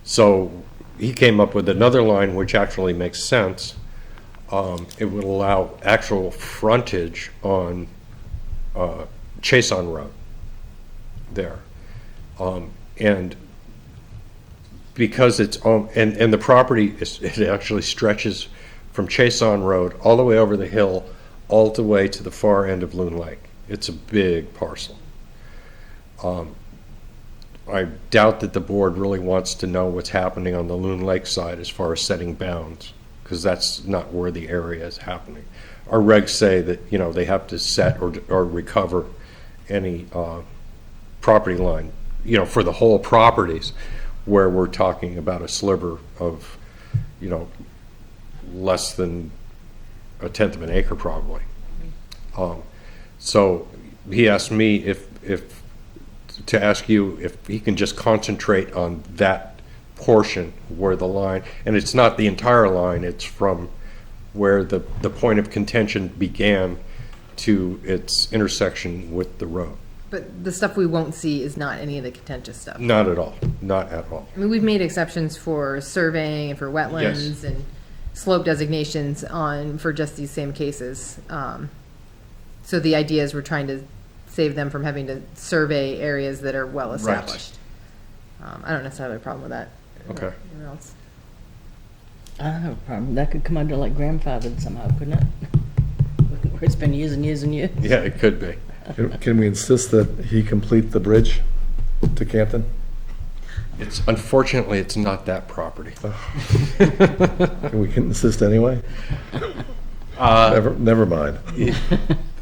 So he came up with another line which actually makes sense. It would allow actual frontage on Chason Road there. And because it's, and the property, it actually stretches from Chason Road all the way over the hill, all the way to the far end of Loon Lake. It's a big parcel. I doubt that the board really wants to know what's happening on the Loon Lake side as far as setting bounds, because that's not where the area is happening. Our regs say that, they have to set or recover any property line, for the whole properties, where we're talking about a sliver of, less than a tenth of an acre probably. So he asked me to ask you if he can just concentrate on that portion where the line, and it's not the entire line, it's from where the point of contention began to its intersection with the road. But the stuff we won't see is not any of the contentious stuff. Not at all, not at all. I mean, we've made exceptions for surveying and for wetlands Yes. and slope designations for just these same cases. So the idea is we're trying to save them from having to survey areas that are well established. I don't necessarily have a problem with that. Okay. Anyone else? I don't have a problem. That could come under like grandfathered somehow, couldn't it? Where it's been years and years and years. Yeah, it could be. Can we insist that he complete the bridge to Canton? Unfortunately, it's not that property. Can we insist anyway? Never mind.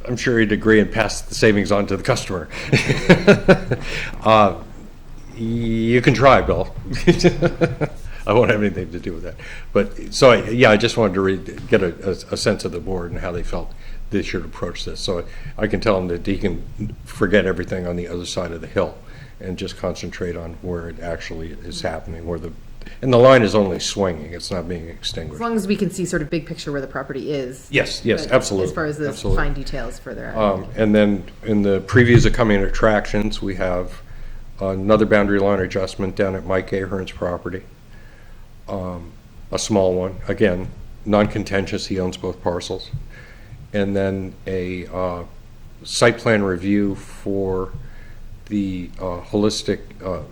I'm sure he'd agree and pass the savings on to the customer. You can try, Bill. I won't have anything to do with that. But, so, I just wanted to get a sense of the board and how they felt they should approach this. So I can tell him that he can forget everything on the other side of the hill and just concentrate on where it actually is happening, and the line is only swinging, it's not being As extinguished. long as we can see sort of big picture where the property is. Yes, But absolutely. As far as the absolutely. fine details further out. And then in the previews of coming attractions, we have another boundary line adjustment down at Mike Ahern's property. A small one, again, non-contentious, he owns both parcels. And then a site plan review for the holistic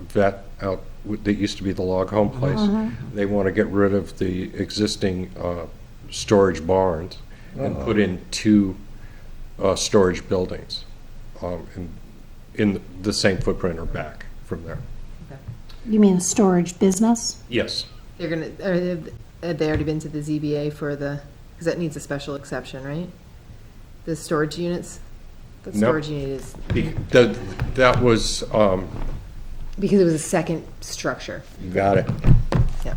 vet out that used to be the log home place. They want to get rid of the existing storage barns and put in two storage buildings in the same footprint or back from there. You mean a storage business? Yes. They're gonna, had they already been to the ZBA for because that needs a special exception, right? The storage units? The No. storage unit is, That was, because it was a second structure. you got it. Yeah.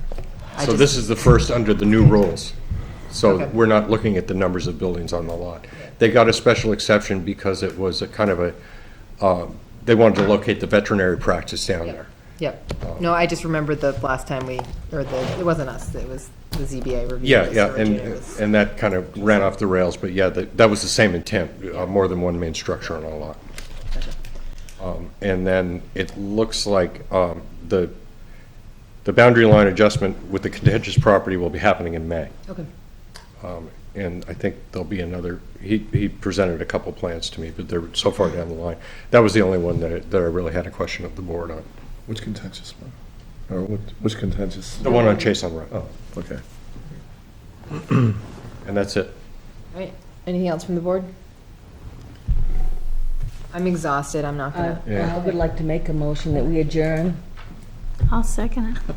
So this is the first under the new rules. So Okay. we're not looking at the numbers of buildings on the lot. They got a special exception because it was a kind of they wanted to locate the veterinary practice down there. Yep. No, I just remembered the last time it wasn't us, it was the ZBA review. Yeah, the yeah, storage unit was- and that kind of ran off the rails, but yeah, that was the same intent, more than one main structure on a lot. And then it looks like the boundary line adjustment with the contentious property will be happening in May. Okay. And I think there'll be another, he presented a couple plans to me, but they're so far down the line. That was the only one that I really had a question of the board on. Which contentious one? Or which contentious? The one on Chason Road, Oh, okay. and that's it. All right. Anything else from the board? I'm exhausted, I'm not gonna. I would like to make a motion that we adjourn. I'll second it.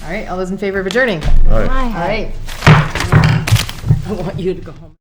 All right, all those in favor of adjourning? All right. Aye. All right. I want you to go home.